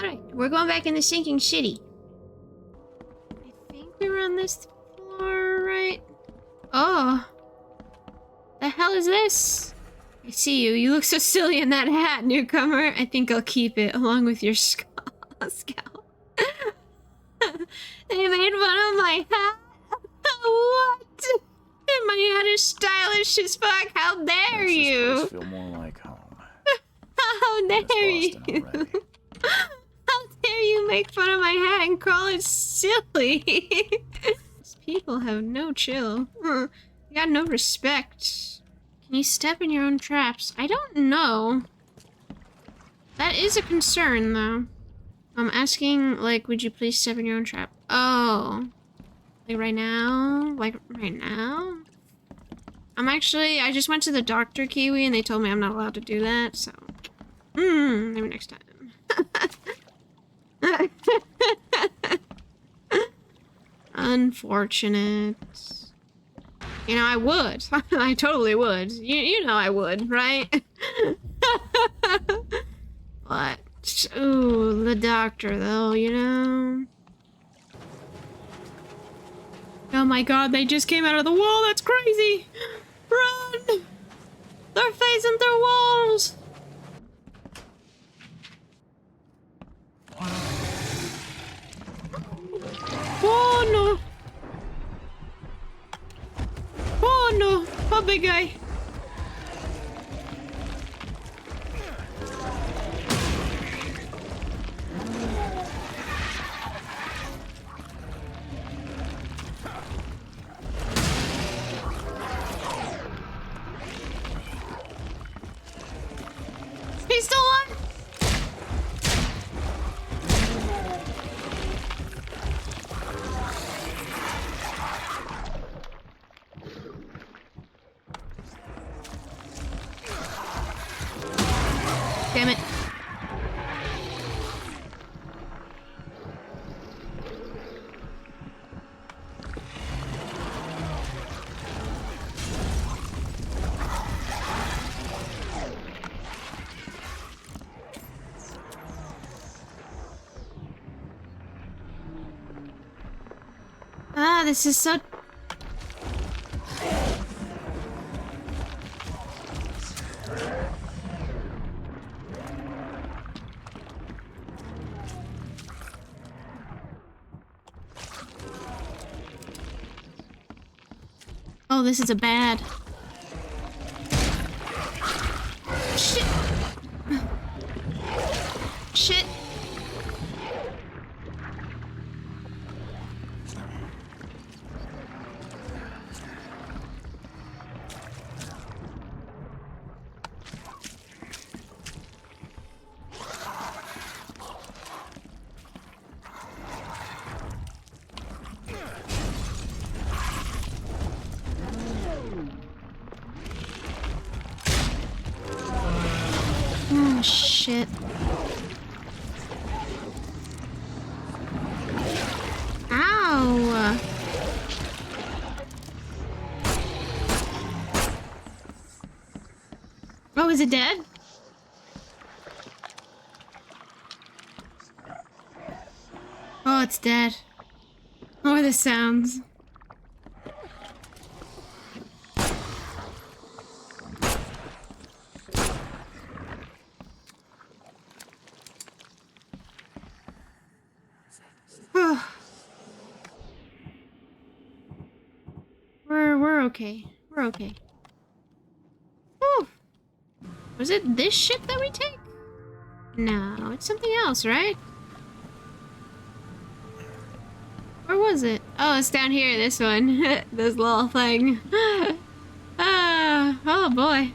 Alright, we're going back in the sinking city. I think we were on this floor, right? Oh. The hell is this? I see you. You look so silly in that hat, newcomer. I think I'll keep it, along with your scalp. They made fun of my hat? What? My hat is stylish as fuck. How dare you? Feel more like home. How dare you? Already. How dare you make fun of my hat and call it silly? These people have no chill. You got no respect. Can you step in your own traps? I don't know. That is a concern, though. I'm asking, like, would you please step in your own trap? Oh. Like right now? Like right now? I just went to the Dr. Kiwi and they told me I'm not allowed to do that, so. Maybe next time. Unfortunate. You know, I would. I totally would. You know I would, right? But, ooh, the doctor, though, you know? Oh my god, they just came out of the wall. That's crazy. Run! They're phasing through walls. Oh no. Oh no. A big guy. He's still alive. Damn it. Ah, this is so... Oh, this is a bad... Shit! Shit! Oh, shit. Ow! Oh, is it dead? Oh, it's dead. Oh, the sounds. We're okay. We're okay. Whew. Was it this ship that we take? No, it's something else, right? Where was it? Oh, it's down here, this one. This little thing. Oh boy.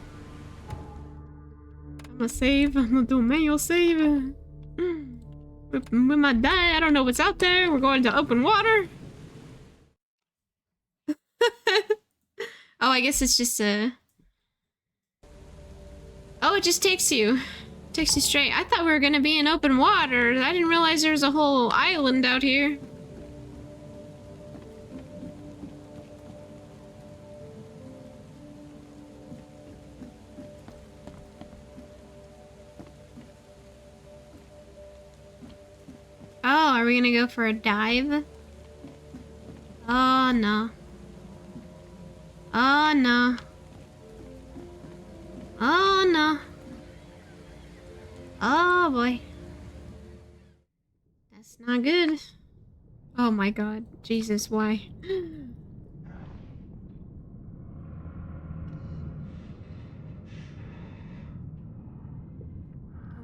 I'm gonna save. I'm gonna do a manual save. We might die. I don't know what's out there. We're going to open water. Oh, I guess it's just a... Oh, it just takes you. Takes you straight. I thought we were gonna be in open water. I didn't realize there was a whole island out here. are we gonna go for a dive? Oh no. Oh no. Oh no. Oh boy. That's not good. Oh my god. Jesus, why?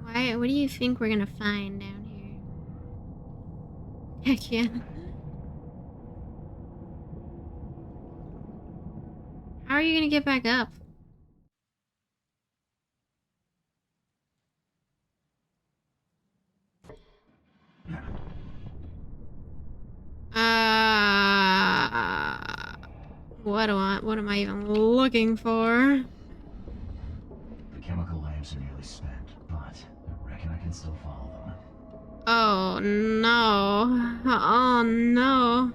Why? What do you think we're gonna find down here? Heck yeah. How are you gonna get back up? What am I even looking for? The chemical lamps are nearly spent, but I reckon I can still follow them. Oh no. Oh no.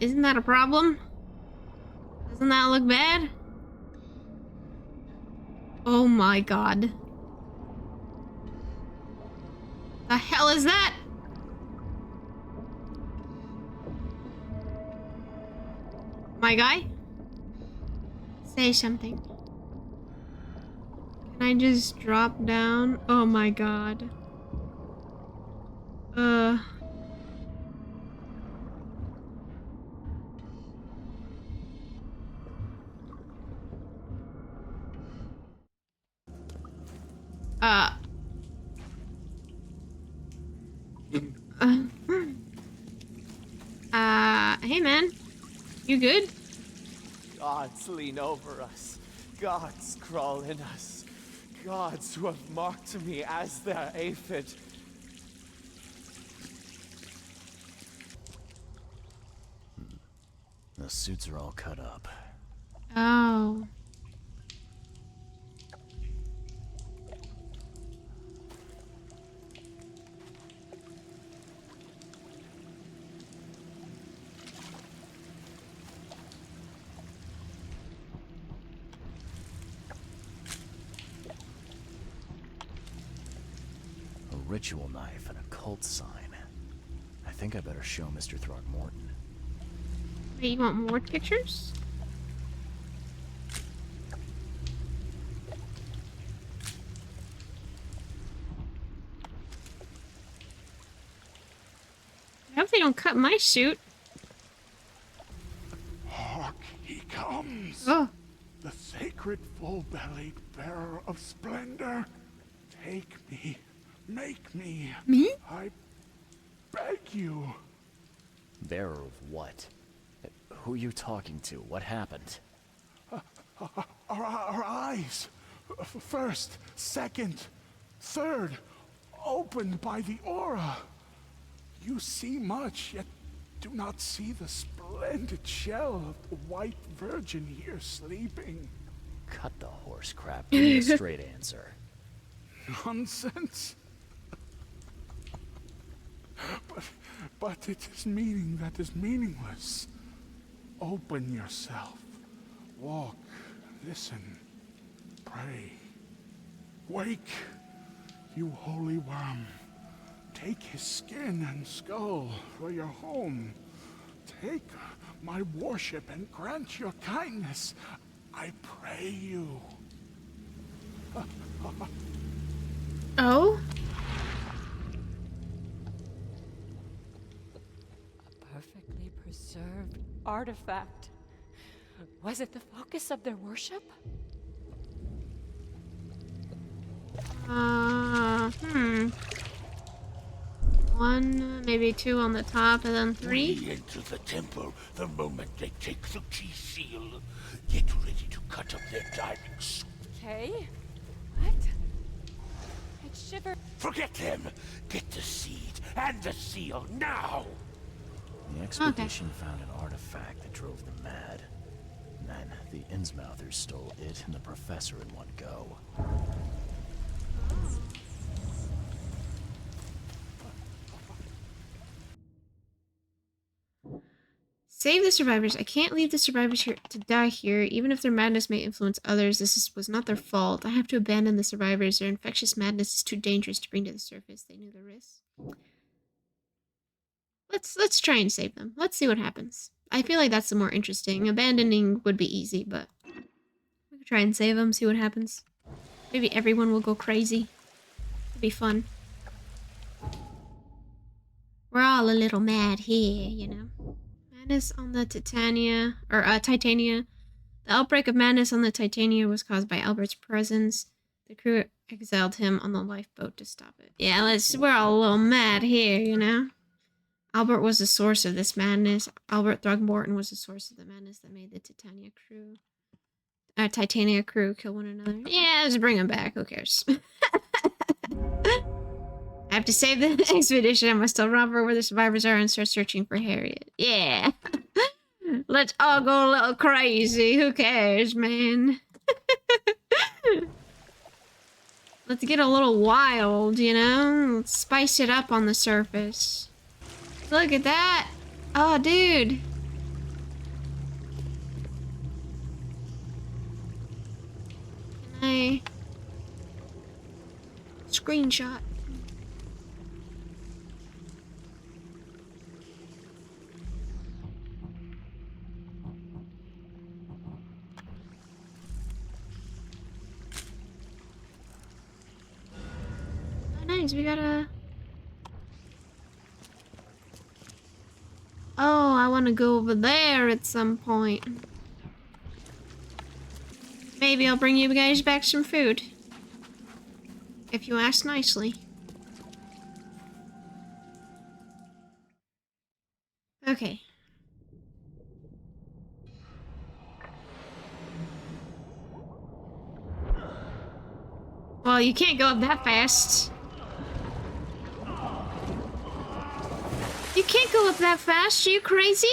Isn't that a problem? Doesn't that look bad? Oh my god. The hell is that? My guy? Say something. Can I just drop down? Oh my god. Uh. Hey man. You good? Gods lean over us. Gods crawl in us. Gods who have marked me as their aphid. The suits are all cut up. Oh. A ritual knife and a cult sign. I think I better show Mr. Throckmorton. Wait, you want more pictures? I hope they don't cut my suit. Hark, he comes. Oh. The sacred full-bellied bearer of splendor. Take me. Make me. Me? I beg you. Bearer of what? Who are you talking to? What happened? Our eyes. First, second, third. Opened by the aura. You see much, yet do not see the splendid shell of the white virgin here sleeping. Cut the horse crap. Give me a straight answer. Nonsense. But it is meaning that is meaningless. Open yourself. Walk. Listen. Pray. Wake, you holy worm. Take his skin and skull for your home. Take my worship and grant your kindness. I pray you. Oh? A perfectly preserved artifact. Was it the focus of their worship? One, maybe two on the top, and then three. We enter the temple the moment they take the key seal. Get ready to cut up their diving suit. Okay. What? I'd shiver. Forget them. Get the seed and the seal now. The expedition found an artifact that drove them mad. And then the Innsmouthers stole it and the professor in one go. Save the survivors. I can't leave the survivors here to die here. Even if their madness may influence others, was not their fault. I have to abandon the survivors. Their infectious madness is too dangerous to bring to the surface. They knew the risk. Let's try and save them. Let's see what happens. I feel like that's the more interesting. Abandoning would be easy, but we could try and save them, see what happens. Maybe everyone will go crazy. It'd be fun. We're all a little mad here, you know. Madness on the Titania. The outbreak of madness on the Titania was caused by Albert's presence. The crew exiled him on the lifeboat to stop it. Yeah, we're all a little mad here, you know. Albert was the source of this madness. Albert Throgmorton was the source of the madness that made the Titania crew kill one another. Yeah, just bring him back. Who cares? I have to save the expedition. I must tell Robert where the survivors are and start searching for Harriet. Yeah. Let's all go a little crazy. Who cares, man? Let's get a little wild, you know? Let's spice it up on the surface. Look at that. Oh, dude. Can I screenshot? Oh, nice. We got a... Oh, I want to go over there at some point. Maybe I'll bring you guys back some food. If you ask nicely. Okay. Well, you can't go up that fast. You can't go up that fast. Are you crazy?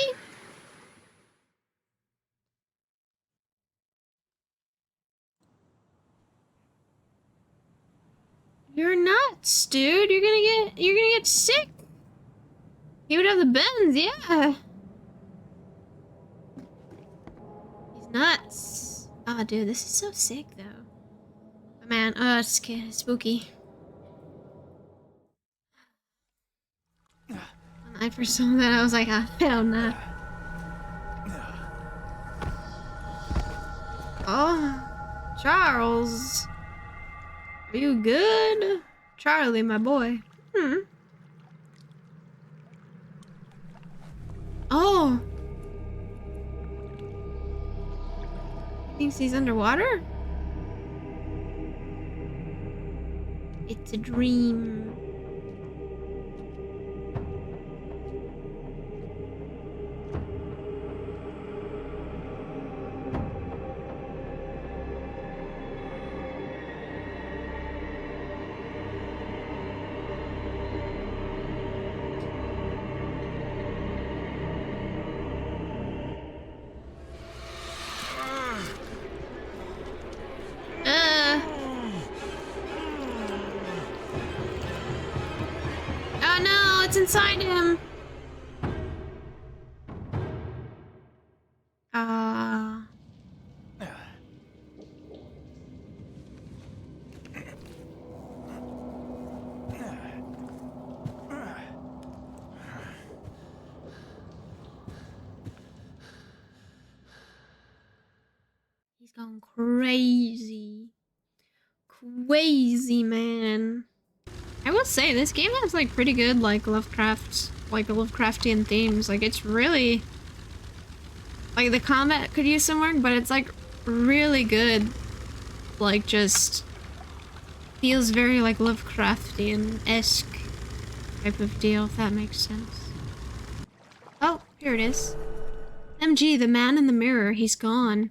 You're nuts, dude. You're gonna get sick. He would have the bends, yeah. He's nuts. Oh, dude, this is so sick, though. Oh, man, oh, it's spooky. When I first saw that, I was like, oh, hell no. Oh, Charles. Are you good? Charlie, my boy. Oh. He thinks he's underwater? It's a dream. Oh no, it's inside him. He's gone crazy. Crazy, man. I will say, this game has, like, pretty good, like, Lovecraftian themes. Like, it's really... Like, the combat could use some work, but it's, like, really good. Like, just... Feels very, like, Lovecraftian-esque type of deal, if that makes sense. Oh, here it is. MG, the man in the mirror, he's gone.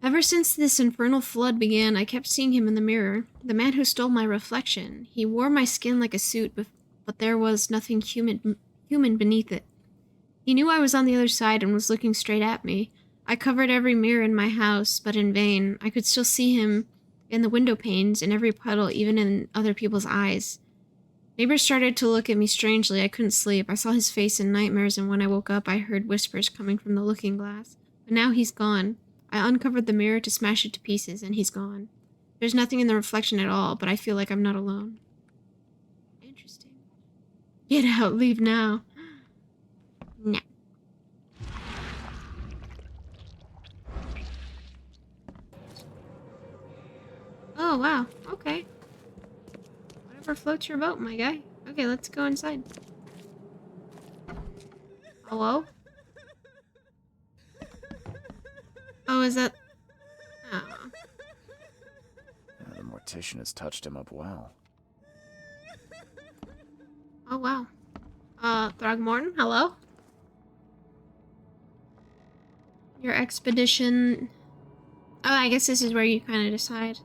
Ever since this infernal flood began, I kept seeing him in the mirror. The man who stole my reflection. He wore my skin like a suit, but there was nothing human beneath it. He knew I was on the other side and was looking straight at me. I covered every mirror in my house, but in vain. I could still see him in the window panes, in every puddle, even in other people's eyes. Neighbor started to look at me strangely. I couldn't sleep. I saw his face in nightmares, and when I woke up, I heard whispers coming from the looking glass. But now he's gone. I uncovered the mirror to smash it to pieces, and he's gone. There's nothing in the reflection at all, but I feel like I'm not alone. Interesting. Get out. Leave now. No. Oh, wow. Okay. Whatever floats your boat, my guy. Okay, let's go inside. Hello? Oh, is that... Oh. The mortician has touched him up well. Oh, wow. Throgmorton, hello? Your expedition... Oh, I guess this is where you kind of decide.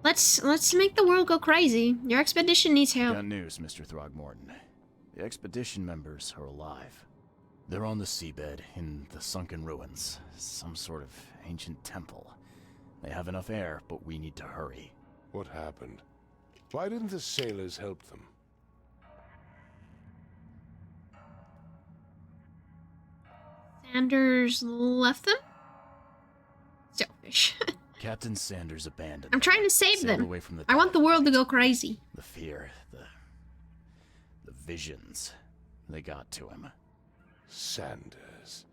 Let's make the world go crazy. Your expedition needs help. Got news, Mr. Throgmorton. The expedition members are alive. They're on the seabed in the sunken ruins. Some sort of ancient temple. They have enough air, but we need to hurry. What happened? Why didn't the sailors help them? Sanders left them? Selfish. Captain Sanders abandoned I'm them, trying to save sailed them. away from the I want the world to go crazy. The fear, the visions, they got to him. Sanders.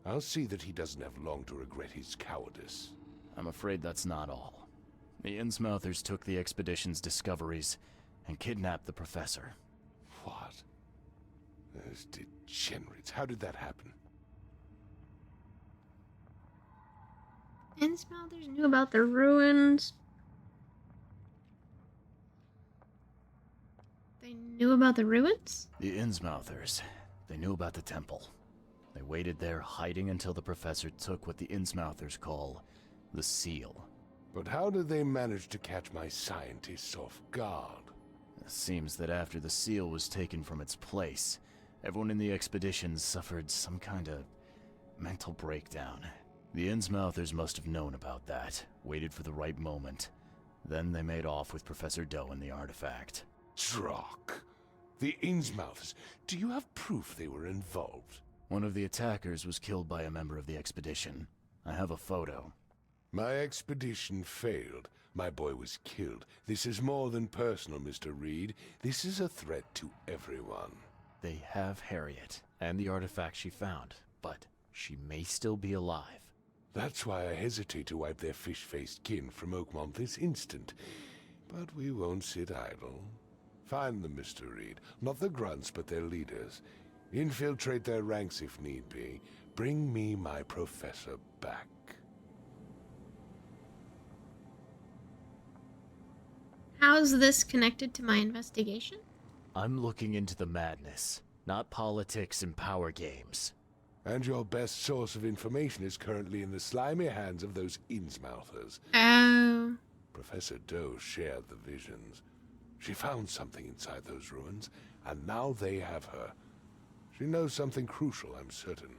I'll see that he doesn't have long to regret his cowardice. I'm afraid that's not all. The Innsmouthers took the expedition's discoveries and kidnapped the professor. What? Those degenerates. How did that happen? Innsmouthers knew about the ruins. They knew about the ruins? The Innsmouthers, they knew about the temple. They waited there, hiding until the professor took what the Innsmouthers call the seal. But how did they manage to catch my scientists off guard? It seems that after the seal was taken from its place, everyone in the expedition suffered some kind of mental breakdown. The Innsmouthers must have known about that, waited for the right moment. Then they made off with Professor Doe and the artifact. Drock. The Innsmouthers. Do you have proof they were involved? One of the attackers was killed by a member of the expedition. I have a photo. My expedition failed. My boy was killed. This is more than personal, Mr. Reed. This is a threat to everyone. They have Harriet and the artifact she found, but she may still be alive. That's why I hesitate to wipe their fish-faced kin from Oakmont this instant. But we won't sit idle. Find them, Mr. Reed. Not the grunts, but their leaders. Infiltrate their ranks if need be. Bring me my professor back. How's this connected to my investigation? I'm looking into the madness, not politics and power games. And your best source of information is currently in the slimy hands of those Innsmouthers. Oh. Professor Doe shared the visions. She found something inside those ruins, and now they have her. She knows something crucial, I'm certain.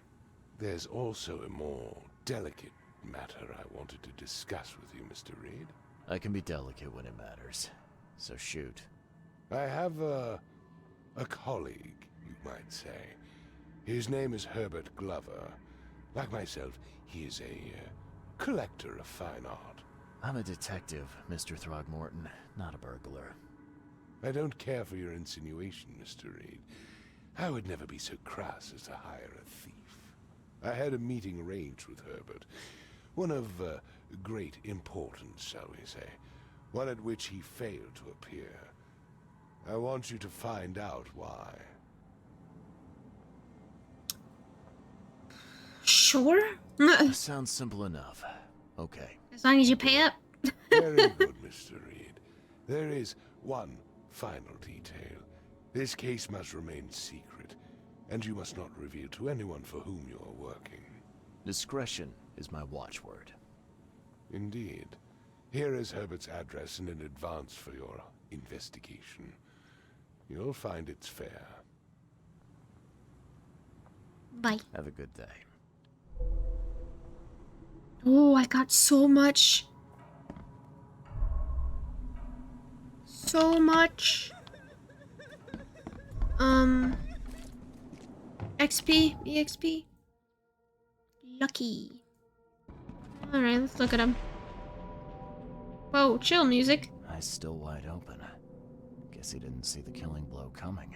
There's also a more delicate matter I wanted to discuss with you, Mr. Reed. I can be delicate when it matters, so shoot. I have a colleague, you might say. His name is Herbert Glover. Like myself, he is a collector of fine art. I'm a detective, Mr. Throgmorton, not a burglar. I don't care for your insinuation, Mr. Reed. I would never be so crass as to hire a thief. I had a meeting arranged with Herbert. One of great importance, shall we say. One at which he failed to appear. I want you to find out why. Sure. Sounds simple enough. Okay. As long as you pay up. Very good, Mr. Reed. There is one final detail. This case must remain secret, and you must not reveal to anyone for whom you are working. Discretion is my watchword. Indeed. Here is Herbert's address and an advance for your investigation. You'll find it's fair. Bye. Have a good day. Oh, I got so much. So much. XP, EXP. Lucky. Alright, let's look at him. Whoa, chill music. Eyes still wide open. Guess he didn't see the killing blow coming.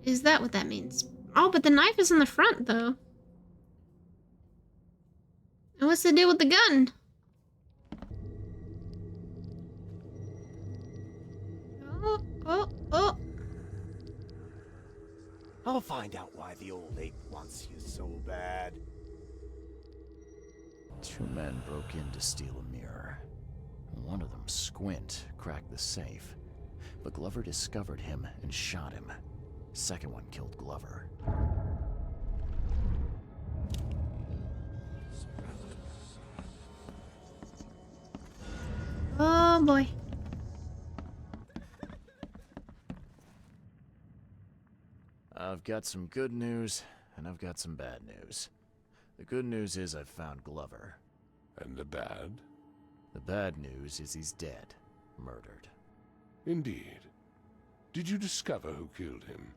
Is that what that means? Oh, but the knife is in the front, though. And what's the deal with the gun? Oh. I'll find out why the old ape wants you so bad. 2 men broke in to steal a mirror. One of them, Squint, cracked the safe. But Glover discovered him and shot him. Second one killed Glover. Oh boy. I've got some good news, and I've got some bad news. The good news is I've found Glover. And the bad? The bad news is he's dead. Murdered. Indeed. Did you discover who killed him?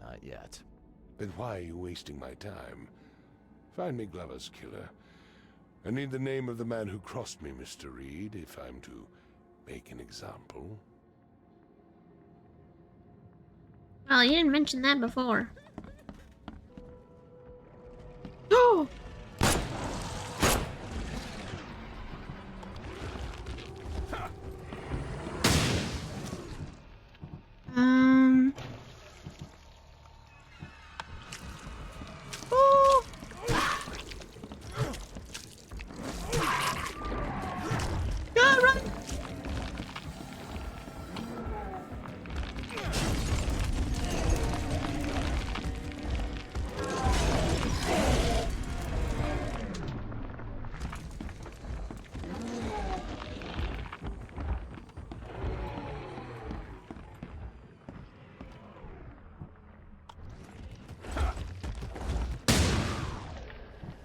Not yet. Then why are you wasting my time? Find me Glover's killer. I need the name of the man who crossed me, Mr. Reed, if I'm to make an example. Well, you didn't mention that before. Oh! Oh! Go, run!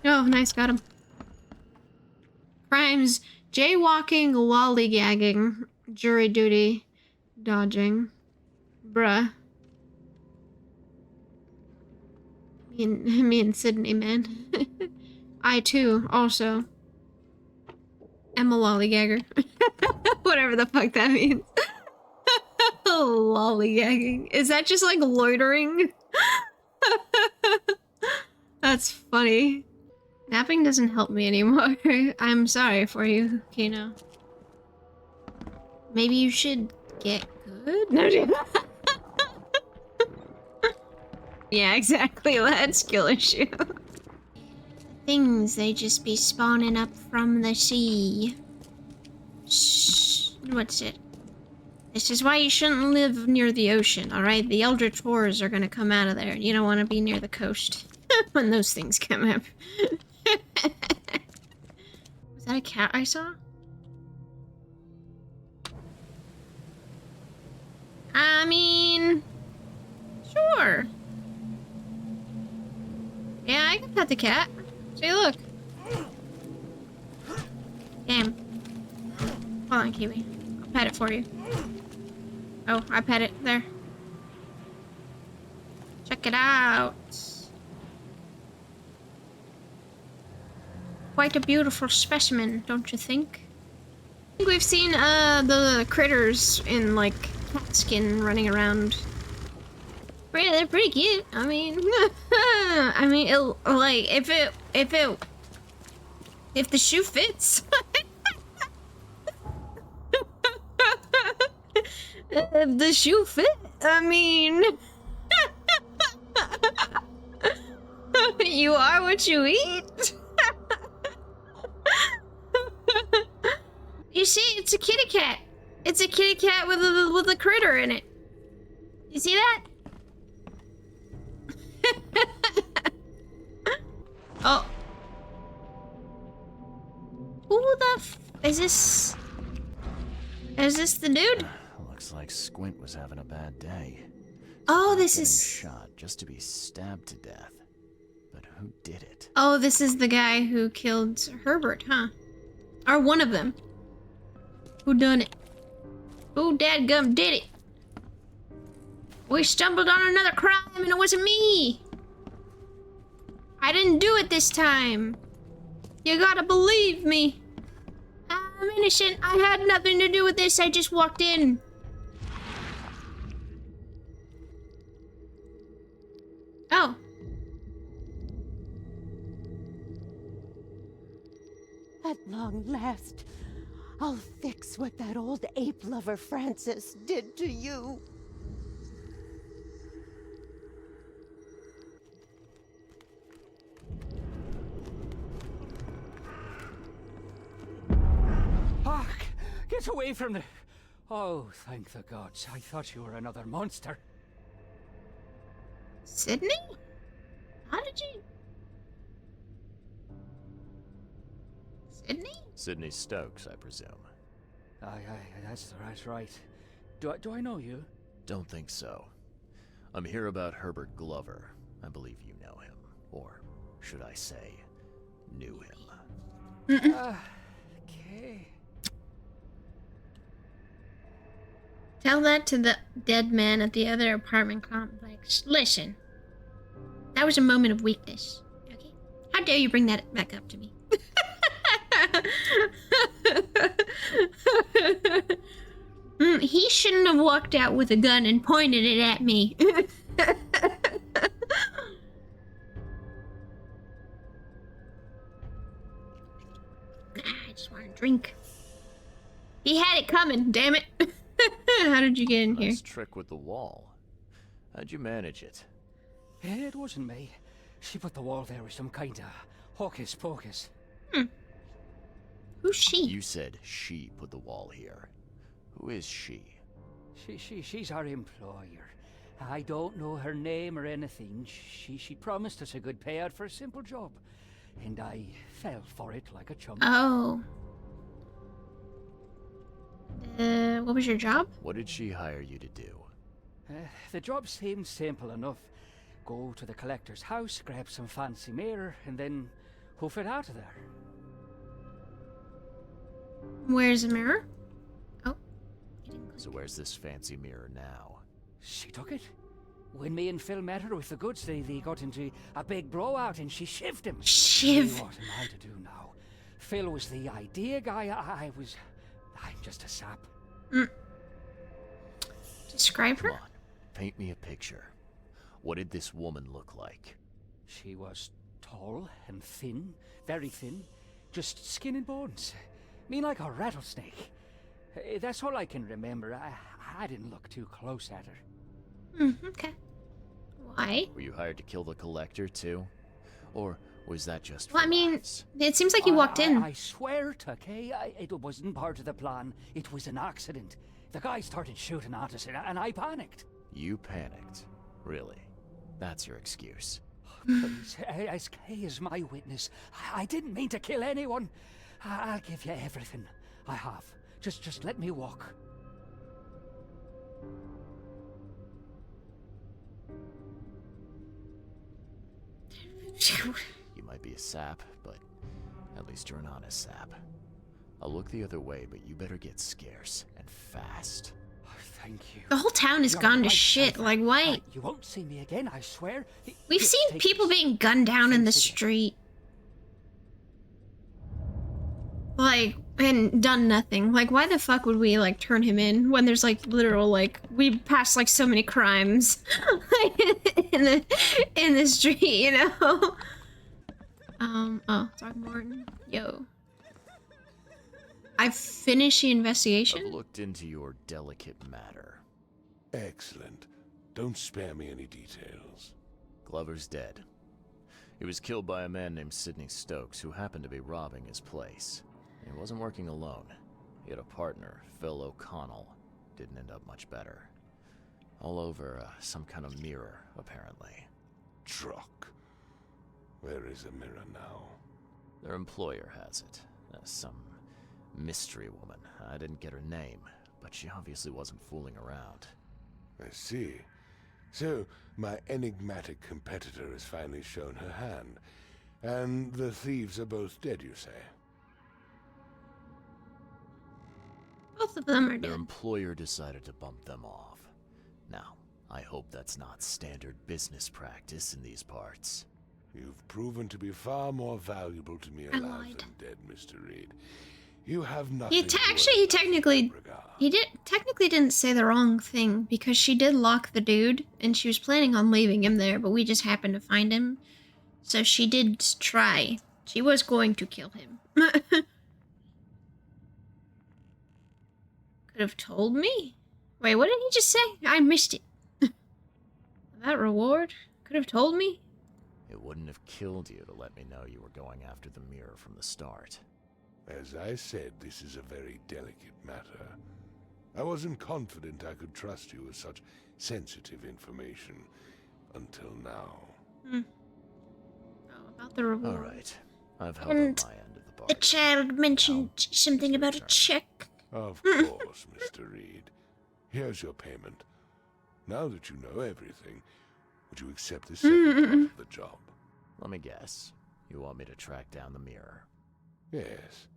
Oh, nice, got him. Crimes: jaywalking, lollygagging, jury duty, dodging. Bruh. Me and Sydney, man. I too, also, am a lollygagger. Whatever the fuck that means. Lollygagging. Is that just like loitering? That's funny. Napping doesn't help me anymore. I'm sorry for you, Kino. Maybe you should get good? No, yeah, exactly. That skill issue. Things, they just be spawning up from the sea. Shh. What's it? This is why you shouldn't live near the ocean, alright? The Eldritch Horrors are gonna come out of there. You don't want to be near the coast when those things come up. Was that a cat I saw? I mean, sure. Yeah, I can pet the cat. See, look. Damn. Hold on, Kiwi. I'll pet it for you. Oh, I pet it. There. Check it out. Quite a beautiful specimen, don't you think? I think we've seen the critters in like cat skin running around. Yeah, they're pretty cute. I mean, I mean, like if the shoe fits. If the shoe fit, I mean, you are what you eat. You see, it's a kitty cat. It's a kitty cat with a critter in it. You see that? Oh. Who the is this? Is this the dude? Looks like Squint was having a bad day. Oh, this Getting is... shot just to be stabbed to death. But who did it? Oh, this is the guy who killed Herbert, huh? Or one of them. Who done it? Who dadgum did it? We stumbled on another crime and it wasn't me. I didn't do it this time. You gotta believe me. I'm innocent. I had nothing to do with this. I just walked in. Oh. At long last, I'll fix what that old ape lover Francis did to you. Hark! Get away from the... Oh, thank the gods. I thought you were another monster. Sydney? How did you... Sydney? Sydney Stokes, I presume. Aye, that's right. Do I know you? Don't think so. I'm here about Herbert Glover. I believe you know him. Or should I say, knew him. Okay. Tell that to the dead man at the other apartment complex. Listen, that was a moment of weakness. Okay? How dare you bring that back up to me? He shouldn't have walked out with a gun and pointed it at me. I just want to drink. He had it coming, damn it. How did you get in here? Nice trick with the wall. How'd you manage it? It wasn't me. She put the wall there with some kind of hocus pocus. Who's she? You said she put the wall here. Who is she? She's our employer. I don't know her name or anything. She promised us a good payout for a simple job. And I fell for it like a chump. Oh. What was your job? What did she hire you to do? The job seemed simple enough. Go to the collector's house, grab some fancy mirror, and then hoof it out of there. Where's the mirror? Oh. So where's this fancy mirror now? She took it. When me and Phil met her with the goods, they got into a big blowout and she shivved him. Shiv. What am I to do now? Phil was the idea guy. I'm just a sap. Describe her? Come on, paint me a picture. What did this woman look like? She was tall and thin, very thin, just skin and bones. Mean like a rattlesnake. That's all I can remember. I didn't look too close at her. Okay. Why? Were you hired to kill the collector too? Or was that just for Well, I mean, laughs? it seems like you walked in. I swear, Tucky, it wasn't part of the plan. It was an accident. The guy started shooting at us, and I panicked. You panicked? Really? That's your excuse? Please, SK is my witness. I didn't mean to kill anyone. I'll give you everything. I have. Just let me walk. You might be a sap, but at least you're an honest sap. I'll look the other way, but you better get scarce, and fast. Oh, thank you. The whole town has You're gone to right, shit. Alpha. Like, why? You won't see me again, I swear. We've Here, seen take people this. being gunned down in the Thanks again. street. Like, and done nothing. Like, why the fuck would we, like, turn him in when there's, like, literal, like, we passed, like, so many crimes in the street, you know? Oh, Doc Morton. Yo. I've finished the investigation? I've looked into your delicate matter. Excellent. Don't spare me any details. Glover's dead. He was killed by a man named Sydney Stokes, who happened to be robbing his place. And he wasn't working alone. He had a partner, Phil O'Connell. Didn't end up much better. All over some kind of mirror, apparently. Truck. Where is the mirror now? Their employer has it. Some mystery woman. I didn't get her name, but she obviously wasn't fooling around. I see. So, my enigmatic competitor has finally shown her hand. And the thieves are both dead, you say? Both of them are Their dead. employer decided to bump them off. Now, I hope that's not standard business practice in these parts. You've proven to be far more valuable to me I alive lied. than dead, Mr. Reed. You have nothing. He technically didn't say the wrong thing, because she did lock the dude, and she was planning on leaving him there, but we just happened to find him. So she did try. She was going to kill him. Could have told me. Wait, what did he just say? I missed it. That reward? Could have told me? It wouldn't have killed you to let me know you were going after the mirror from the start. As I said, this is a very delicate matter. I wasn't confident I could trust you with such sensitive information until now. Oh, about the reward. Alright, I've held And up my end of the The bargain. child mentioned something about a check. Of course, Mr. Reed. Here's your payment. Now that you know everything, would you accept the second part of the job? Let me guess. You want me to track down the mirror? Yes,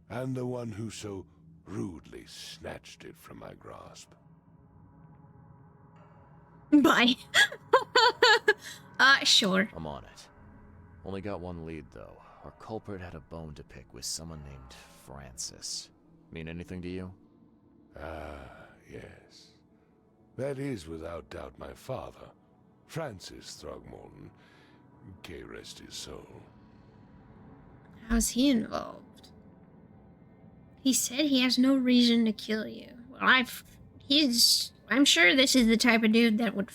and the one who so rudely snatched it from my grasp. Bye. Sure. I'm on it. Only got one lead, though. Our culprit had a bone to pick with someone named Francis. Mean anything to you? Ah, yes. That is without doubt my father, Francis Throgmorton. May rest his soul. How's he involved? He said he has no reason to kill you. Well, I'm sure this is the type of dude that would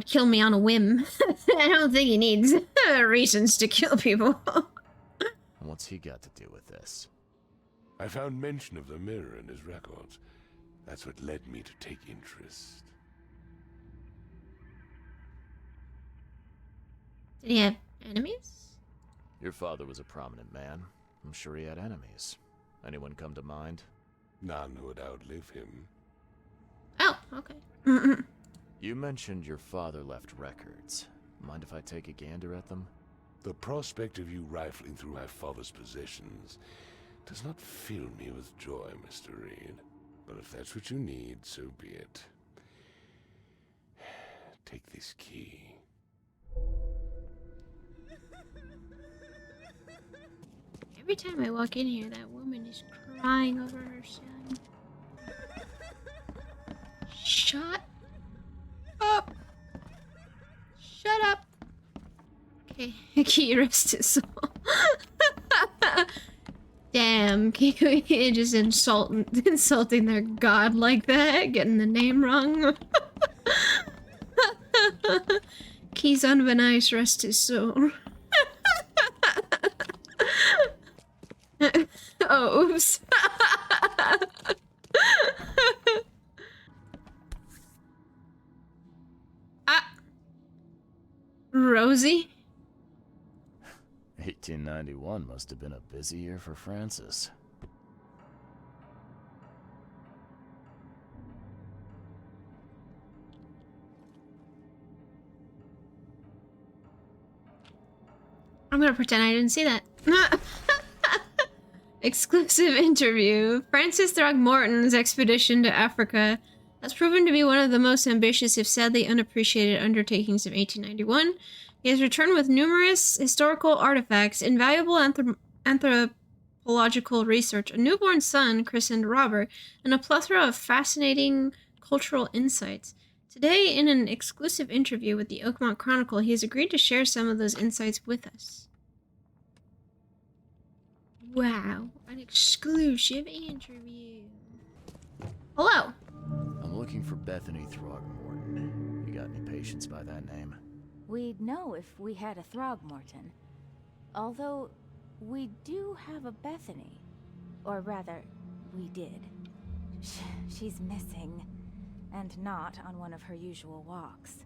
kill me on a whim. I don't think he needs reasons to kill people. What's he got to do with this? I found mention of the mirror in his records. That's what led me to take interest. Did he have enemies? Your father was a prominent man. I'm sure he had enemies. Anyone come to mind? None who would outlive him. Oh, okay. You mentioned your father left records. Mind if I take a gander at them? The prospect of you rifling through my father's possessions does not fill me with joy, Mr. Reed. But if that's what you need, so be it. Take this key. Every time I walk in here, that woman is crying over her son. Shut up. Shut up. Okay, Key rest his soul. Damn, Kiwi just insulting their god like that, getting the name wrong. Key's unbenice, rest his soul. Oh, oops. Rosie? 1891 must have been a busy year for Francis. I'm gonna pretend I didn't see that. Exclusive interview. Francis Throgmorton's expedition to Africa has proven to be one of the most ambitious, if sadly unappreciated, undertakings of 1891. He has returned with numerous historical artifacts, invaluable anthropological research, a newborn son christened Robert, and a plethora of fascinating cultural insights. Today, in an exclusive interview with the Oakmont Chronicle, he has agreed to share some of those insights with us. Wow, an exclusive interview. Hello. I'm looking for Bethany Throgmorton. You got any patients by that name? We'd know if we had a Throgmorton. Although, we do have a Bethany. Or rather, we did. She's missing. And not on one of her usual walks.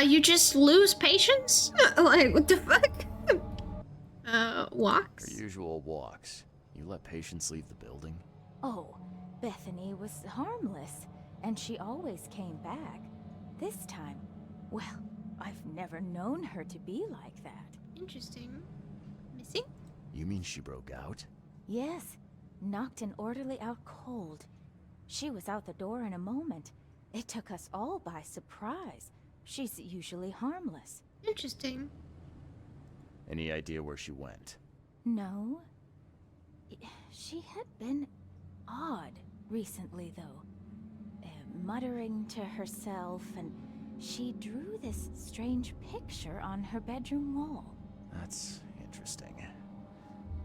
You just lose patience? Like, what the fuck? Walks? Her usual walks. You let patients leave the building? Oh, Bethany was harmless, and she always came back. This time, well, I've never known her to be like that. Interesting. Missing? You mean she broke out? Yes, knocked an orderly out cold. She was out the door in a moment. It took us all by surprise. She's usually harmless. Interesting. Any idea where she went? No. She had been odd recently, though. Muttering to herself, and she drew this strange picture on her bedroom wall. That's interesting.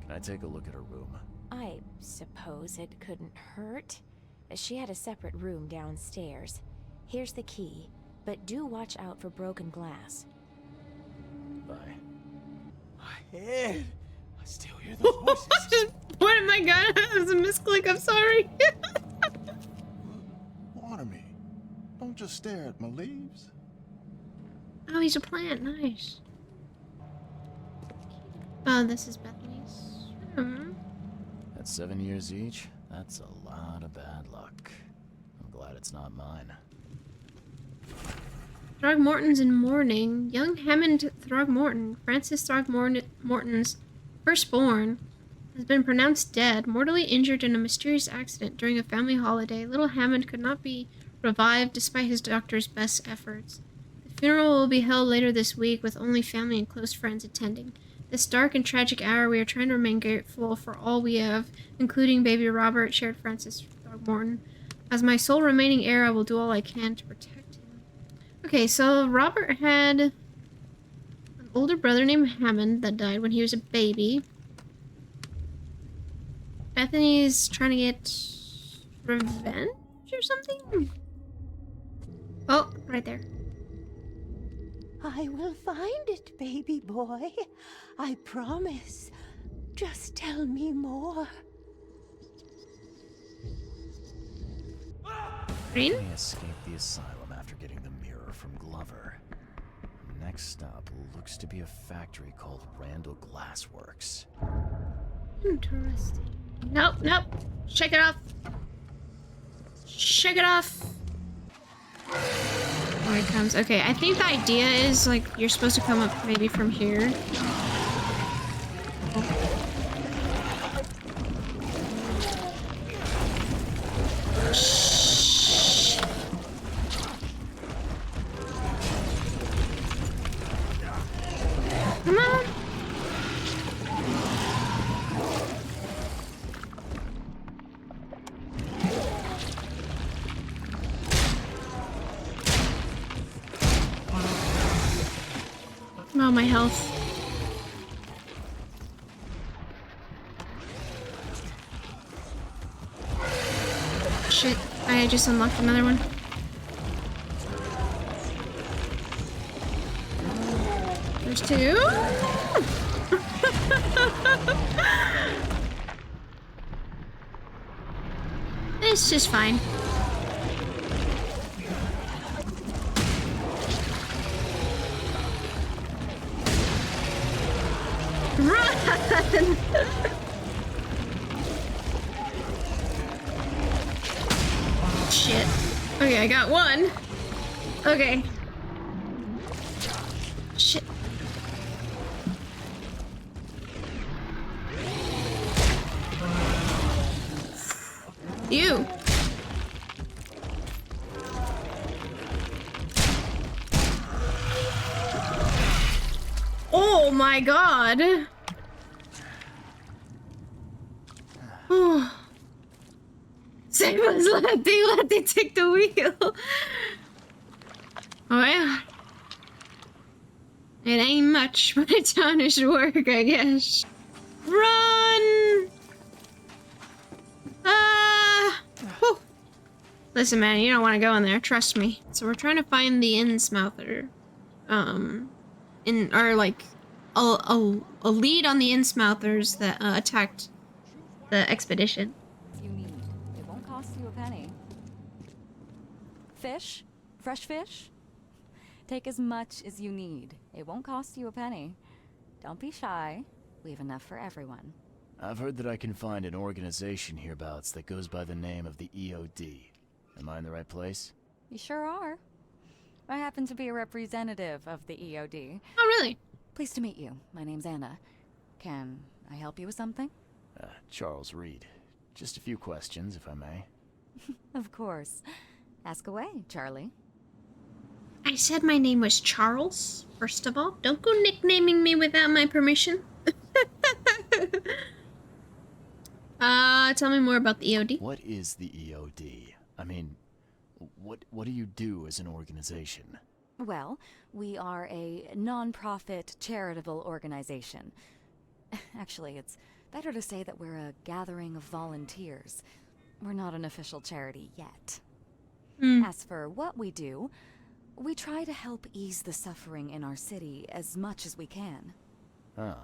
Can I take a look at her room? I suppose it couldn't hurt. She had a separate room downstairs. Here's the key, but do watch out for broken glass. Bye. My head! I still hear those voices. What am I gonna? It was a misclick, I'm sorry. Water me. Don't just stare at my leaves. Oh, he's a plant. Nice. Oh, this is Bethany's room. At 7 years each, that's a lot of bad luck. I'm glad it's not mine. Throgmorton's in mourning. Young Hammond Throgmorton, Francis Throgmorton's firstborn, has been pronounced dead, mortally injured in a mysterious accident during a family holiday. Little Hammond could not be revived despite his doctor's best efforts. The funeral will be held later this week with only family and close friends attending. This dark and tragic hour, we are trying to remain grateful for all we have, including baby Robert, shared Francis Throgmorton. As my sole remaining heir, I will do all I can to protect him. Okay, so Robert had an older brother named Hammond that died when he was a baby. Bethany's trying to get revenge or something? Oh, right there. I will find it, baby boy. I promise. Just tell me more. Green? They escaped the asylum after getting the mirror from Glover. Next stop looks to be a factory called Randall Glassworks. Interesting. Nope, nope. Shake it off. Shake it off. Here it comes. Okay, I think the idea is, like, you're supposed to come up maybe from here. Shh. Come on. Oh, my health. Shit, I just unlocked another one. There's two. It's just fine. Run! Shit. Okay, I got one. Okay. Shit. Ew. Oh my god. Oh. Same as Letty take the wheel. Oh yeah. It ain't much, but it's honest work, I guess. Run! Whew. Listen, man, you don't want to go in there. Trust me. So we're trying to find the Innsmouther. Or like a lead on the Innsmouthers that attacked the expedition. You need. It won't cost you a penny. Fish? Fresh fish? Take as much as you need. It won't cost you a penny. Don't be shy. We have enough for everyone. I've heard that I can find an organization hereabouts that goes by the name of the EOD. Am I in the right place? You sure are. I happen to be a representative of the EOD. Oh, really? Pleased to meet you. My name's Anna. Can I help you with something? Charles Reed. Just a few questions, if I may. Of course. Ask away, Charlie. I said my name was Charles, first of all. Don't go nicknaming me without my permission. Tell me more about the EOD. What is the EOD? I mean, what do you do as an organization? Well, we are a non-profit charitable organization. Actually, it's better to say that we're a gathering of volunteers. We're not an official charity yet. As for what we do, we try to help ease the suffering in our city as much as we can. Oh.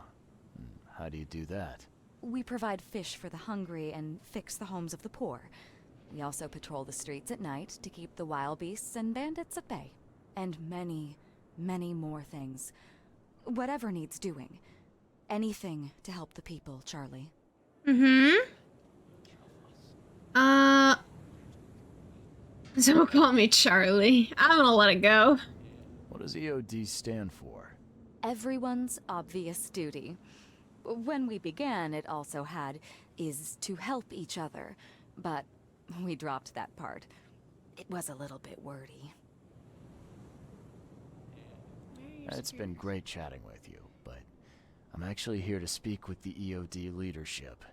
How do you do that? We provide fish for the hungry and fix the homes of the poor. We also patrol the streets at night to keep the wild beasts and bandits at bay. And many, many more things. Whatever needs doing. Anything to help the people, Charlie. Don't call me Charlie. I'm gonna let it go. What does EOD stand for? Everyone's obvious duty. When we began, it also had is to help each other, but we dropped that part. It was a little bit wordy. It's been great chatting with you, but I'm actually here to speak with the EOD leadership.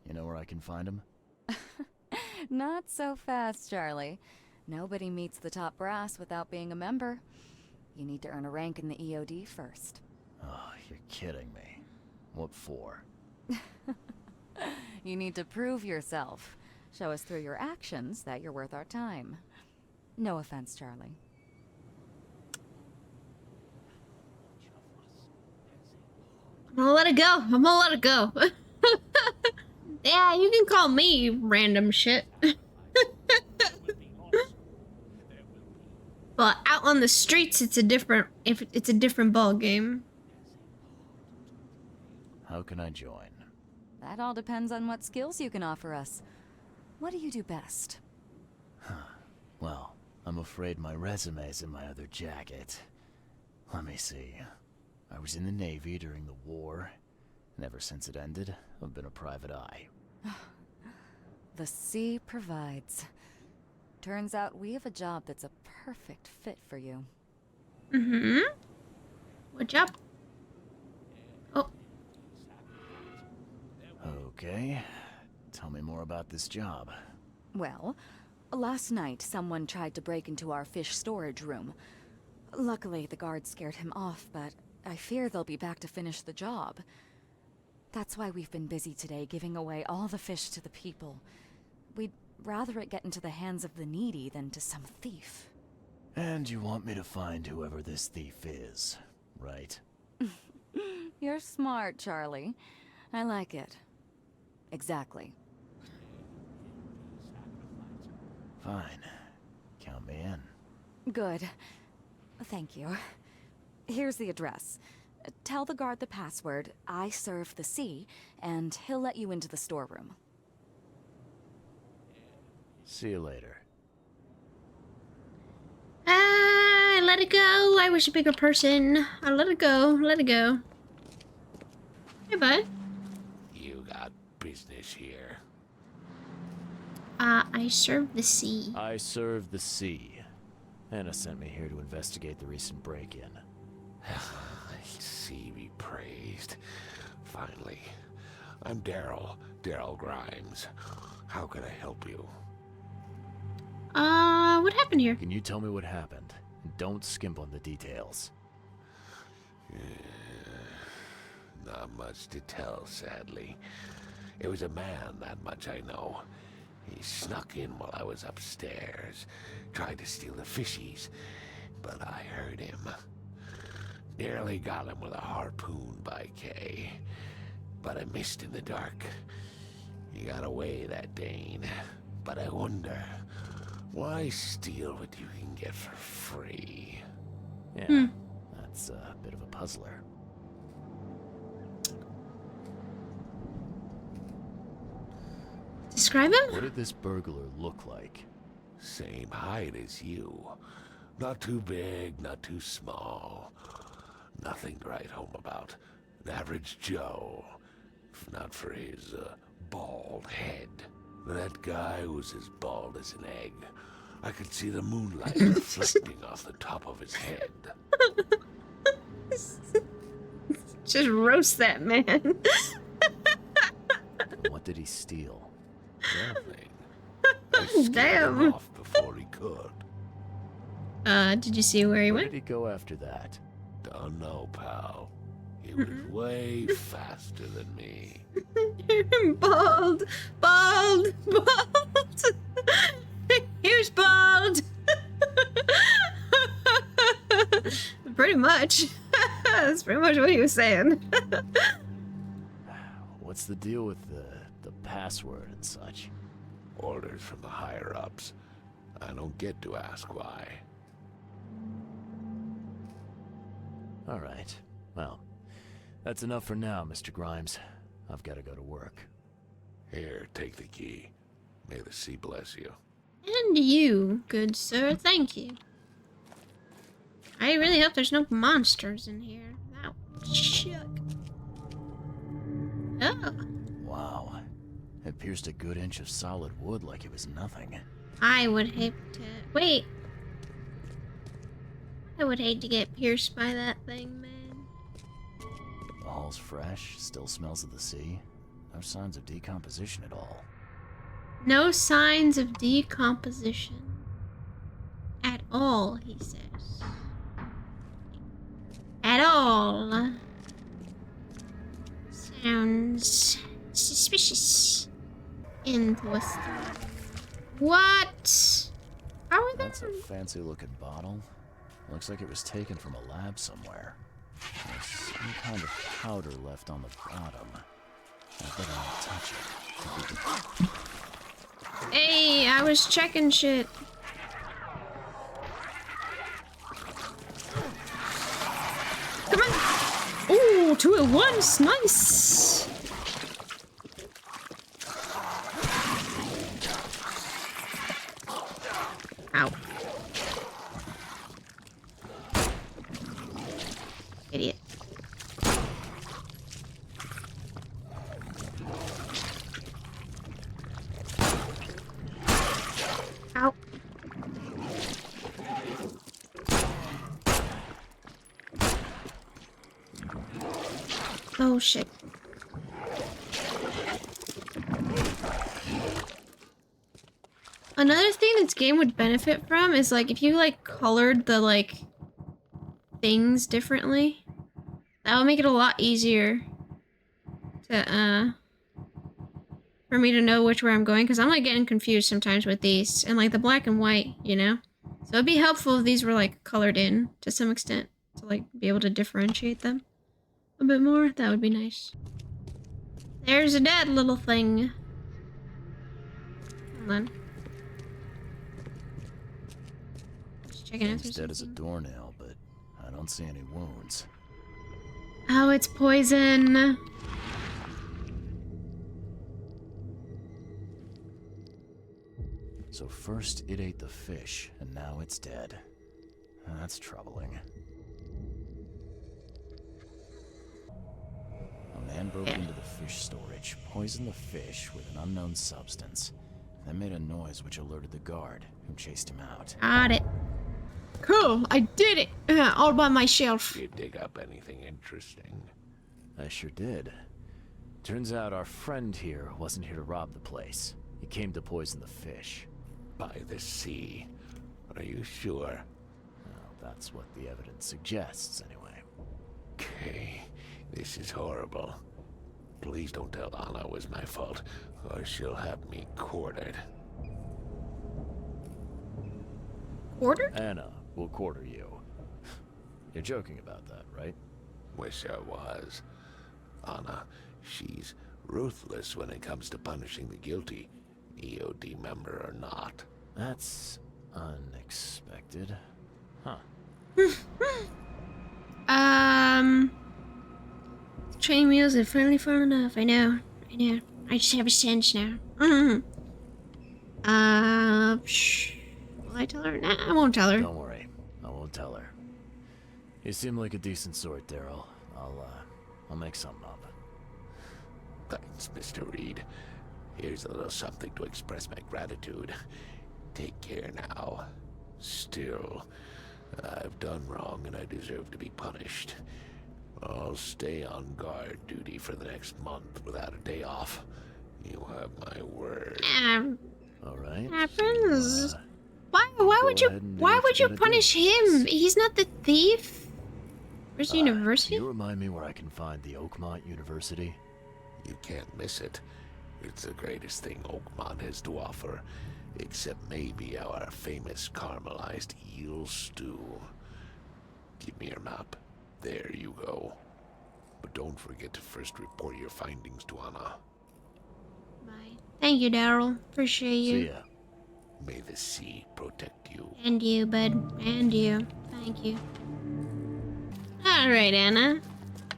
You know where I can find them? Not so fast, Charlie. Nobody meets the top brass without being a member. You need to earn a rank in the EOD first. Oh, you're kidding me. What for? You need to prove yourself. Show us through your actions that you're worth our time. No offense, Charlie. I'm gonna let it go. I'm gonna let it go. Yeah, you can call me random shit. But out on the streets, it's a different ball game. How can I join? That all depends on what skills you can offer us. What do you do best? Well, I'm afraid my resume's in my other jacket. Let me see. I was in the Navy during the war, and ever since it ended, I've been a private eye. The sea provides. Turns out we have a job that's a perfect fit for you. What job? Oh. Okay. Tell me more about this job. Well, last night someone tried to break into our fish storage room. Luckily, the guards scared him off, but I fear they'll be back to finish the job. That's why we've been busy today giving away all the fish to the people. We'd rather it get into the hands of the needy than to some thief. And you want me to find whoever this thief is, right? You're smart, Charlie. I like it. Exactly. Fine. Count me in. Good. Thank you. Here's the address. Tell the guard the password, I serve the sea, and he'll let you into the storeroom. See you later. Let it go. I wish a bigger person. Let it go. Let it go. Hey, bud. You got business here. I serve the sea. I serve the sea. Anna sent me here to investigate the recent break-in. Sea be praised. Finally. I'm Daryl Grimes. How can I help you? What happened here? Can you tell me what happened? And don't skimp on the details. Not much to tell, sadly. It was a man, that much I know. He snuck in while I was upstairs, tried to steal the fishies, but I heard him. Nearly got him with a harpoon by Kay, but I missed in the dark. He got away, that Dane, but I wonder, why steal what you can get for free? Yeah, that's a bit of a puzzler. Describe him? What did this burglar look like? Same height as you. Not too big, not too small. Nothing to write home about. An average Joe. If not for his bald head. That guy was as bald as an egg. I could see the moonlight reflecting off the top of his head. Just roast that man. What did he steal? Nothing. I scared Damn. him off before he could. Did you see where he Where went? did he go after that? Don't know, pal. He was way faster than me. Bald, bald, bald. Here's bald. Pretty much. That's pretty much what he was saying. What's the deal with the password and such? Orders from the higher-ups. I don't get to ask why. All right. Well, that's enough for now, Mr. Grimes. I've got to go to work. Here, take the key. May the sea bless you. And you, good sir, thank you. I really hope there's no monsters in here. That would suck. Oh, Wow. It pierced a good inch of solid wood like it was nothing. I would hate to... Wait. I would hate to get pierced by that thing, man. The hall's fresh, still smells of the sea. No signs of decomposition at all. No signs of decomposition. At all, he says. At all. Sounds suspicious. Interesting. What? How are That's there? a fancy looking bottle. Looks like it was taken from a lab somewhere. There's some kind of powder left on the bottom. I better not touch it. Hey, I was checking shit. Come on. Ooh, 2 at once. Nice. Ow. Idiot. Ow. Oh shit. Another thing this game would benefit from is like if you like colored the like things differently. That would make it a lot easier to for me to know which way I'm going, because I'm like getting confused sometimes with these and like the black and white, you know? So it'd be helpful if these were like colored in to some extent to like be able to differentiate them a bit more. That would be nice. There's a dead little thing. Hold on. Just checking if It's there's dead as a anything. doornail, but I don't see any wounds. Oh, it's poison. So first it ate the fish, and now it's dead. That's troubling. A man broke into the fish storage, poisoned the fish with an unknown substance, then made a noise which alerted the guard, who chased him out. Got it. Cool, I did it all by myself. Did you dig up anything interesting? I sure did. Turns out our friend here wasn't here to rob the place. He came to poison the fish. By the sea. Are you sure? Well, that's what the evidence suggests, anyway. Okay, this is horrible. Please don't tell Anna it was my fault, or she'll have me quartered. Order? Anna will quarter you. You're joking about that, right? Wish I was. Anna, she's ruthless when it comes to punishing the guilty, EOD member or not. That's unexpected. Huh. Training wheels are finally falling off. I know. I just have a sense now. Will I tell her? Nah, I won't tell her. Don't worry. I won't tell her. You seem like a decent sort, Daryl. I'll make something up. Thanks, Mr. Reed. Here's a little something to express my gratitude. Take care now. Still, I've done wrong and I deserve to be punished. I'll stay on guard duty for the next month without a day off. You have my word. All right. Happens. So, Why would go you? ahead and do Why what would you you gotta punish do. him? He's not the thief. Where's the Can university? you remind me where I can find the Oakmont University? You can't miss it. It's the greatest thing Oakmont has to offer, except maybe our famous caramelized eel stew. Give me your map. There you go. But don't forget to first report your findings to Anna. Bye. Thank you, Daryl. Appreciate you. See ya. May the sea protect you. And you, bud. And you. Thank you. All right, Anna.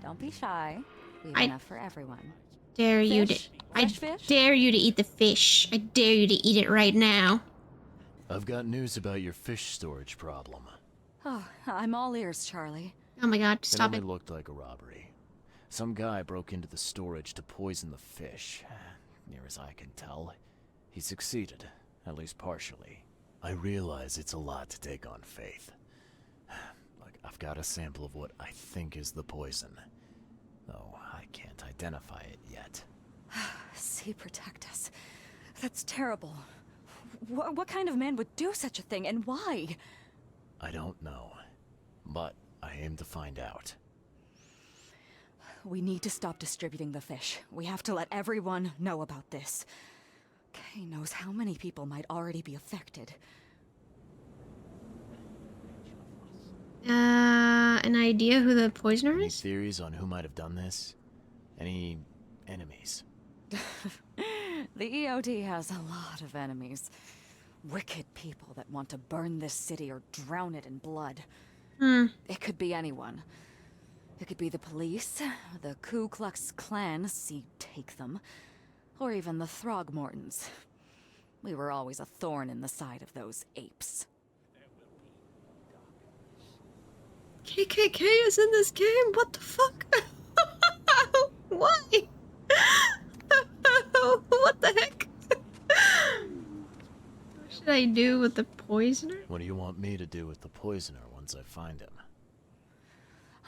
Don't be shy. We have I- enough for everyone. Dare you to. Fish? I Fresh fish? dare you to eat the fish. I dare you to eat it right now. I've got news about your fish storage problem. Oh, I'm all ears, Charlie. Oh my god, It stop only it. looked like a robbery. Some guy broke into the storage to poison the fish. Near as I can tell, he succeeded, at least partially. I realize it's a lot to take on faith. Look, I've got a sample of what I think is the poison, though I can't identify it yet. Sea protect us. That's terrible. What kind of man would do such a thing, and why? I don't know, but I aim to find out. We need to stop distributing the fish. We have to let everyone know about this. Kay knows how many people might already be affected. An idea who the poisoner Any is? theories on who might have done this? Any enemies? The EOD has a lot of enemies. Wicked people that want to burn this city or drown it in blood. It could be anyone. It could be the police, the Ku Klux Klan, see take them, or even the Throgmortons. We were always a thorn in the side of those apes. KKK is in this game? What the fuck? Why? What the heck? What should I do with the poisoner? What do you want me to do with the poisoner once I find him?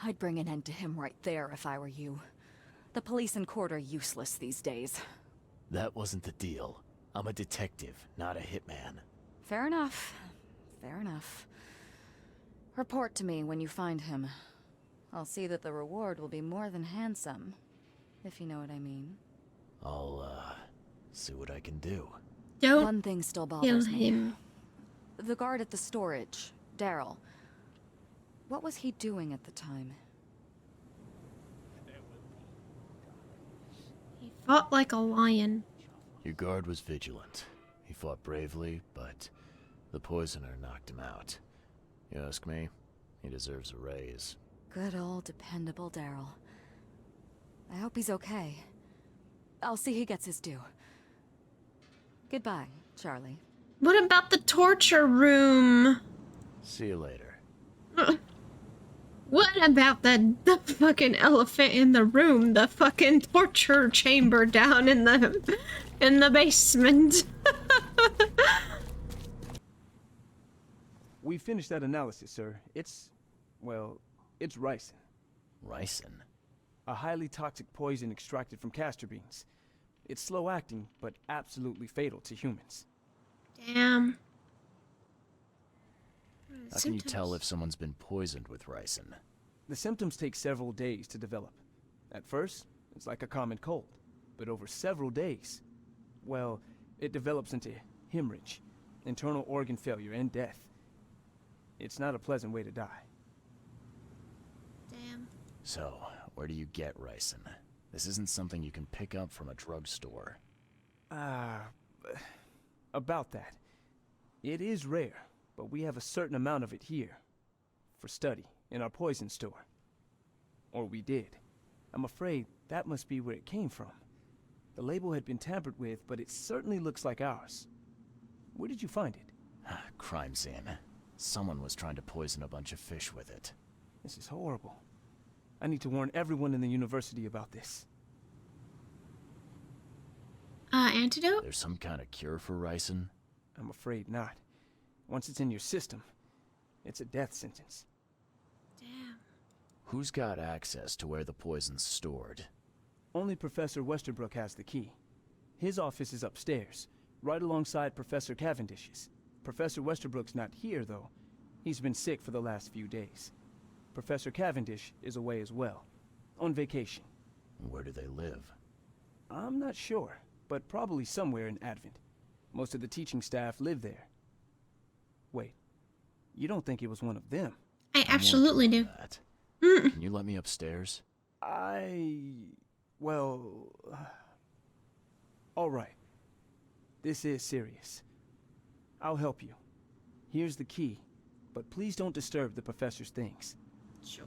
I'd bring an end to him right there if I were you. The police and court are useless these days. That wasn't the deal. I'm a detective, not a hitman. Fair enough. Fair enough. Report to me when you find him. I'll see that the reward will be more than handsome, if you know what I mean. I'll, see what I can do. Don't One thing still kill bothers me. him. The guard at the storage, Daryl. What was he doing at the time? He fought like a lion. Your guard was vigilant. He fought bravely, but the poisoner knocked him out. You ask me, he deserves a raise. Good old dependable Daryl. I hope he's okay. I'll see he gets his due. Goodbye, Charlie. What about the torture room? See you later. What about the fucking elephant in the room? The fucking torture chamber down in the basement. We finished that analysis, sir. It's ricin. Ricin? A highly toxic poison extracted from castor beans. It's slow acting, but absolutely fatal to humans. Damn. How can you tell if someone's been poisoned with ricin? The symptoms take several days to develop. At first, it's like a common cold, but over several days, well, it develops into hemorrhage, internal organ failure, and death. It's not a pleasant way to die. Damn. So, where do you get ricin? This isn't something you can pick up from a drugstore. About that. It is rare, but we have a certain amount of it here. For study, in our poison store. Or we did. I'm afraid that must be where it came from. The label had been tampered with, but it certainly looks like ours. Where did you find it? Crime scene. Someone was trying to poison a bunch of fish with it. This is horrible. I need to warn everyone in the university about this. Antidote? There's some kind of cure for ricin? I'm afraid not. Once it's in your system, it's a death sentence. Damn. Who's got access to where the poison's stored? Only Professor Westerbrook has the key. His office is upstairs, right alongside Professor Cavendish's. Professor Westerbrook's not here, though. He's been sick for the last few days. Professor Cavendish is away as well, on vacation. Where do they live? I'm not sure, but probably somewhere in Advent. Most of the teaching staff live there. Wait, you don't think it was one of them? I absolutely do. That. Mm. Can you let me upstairs? Well... all right. This is serious. I'll help you. Here's the key, but please don't disturb the professor's things. Sure.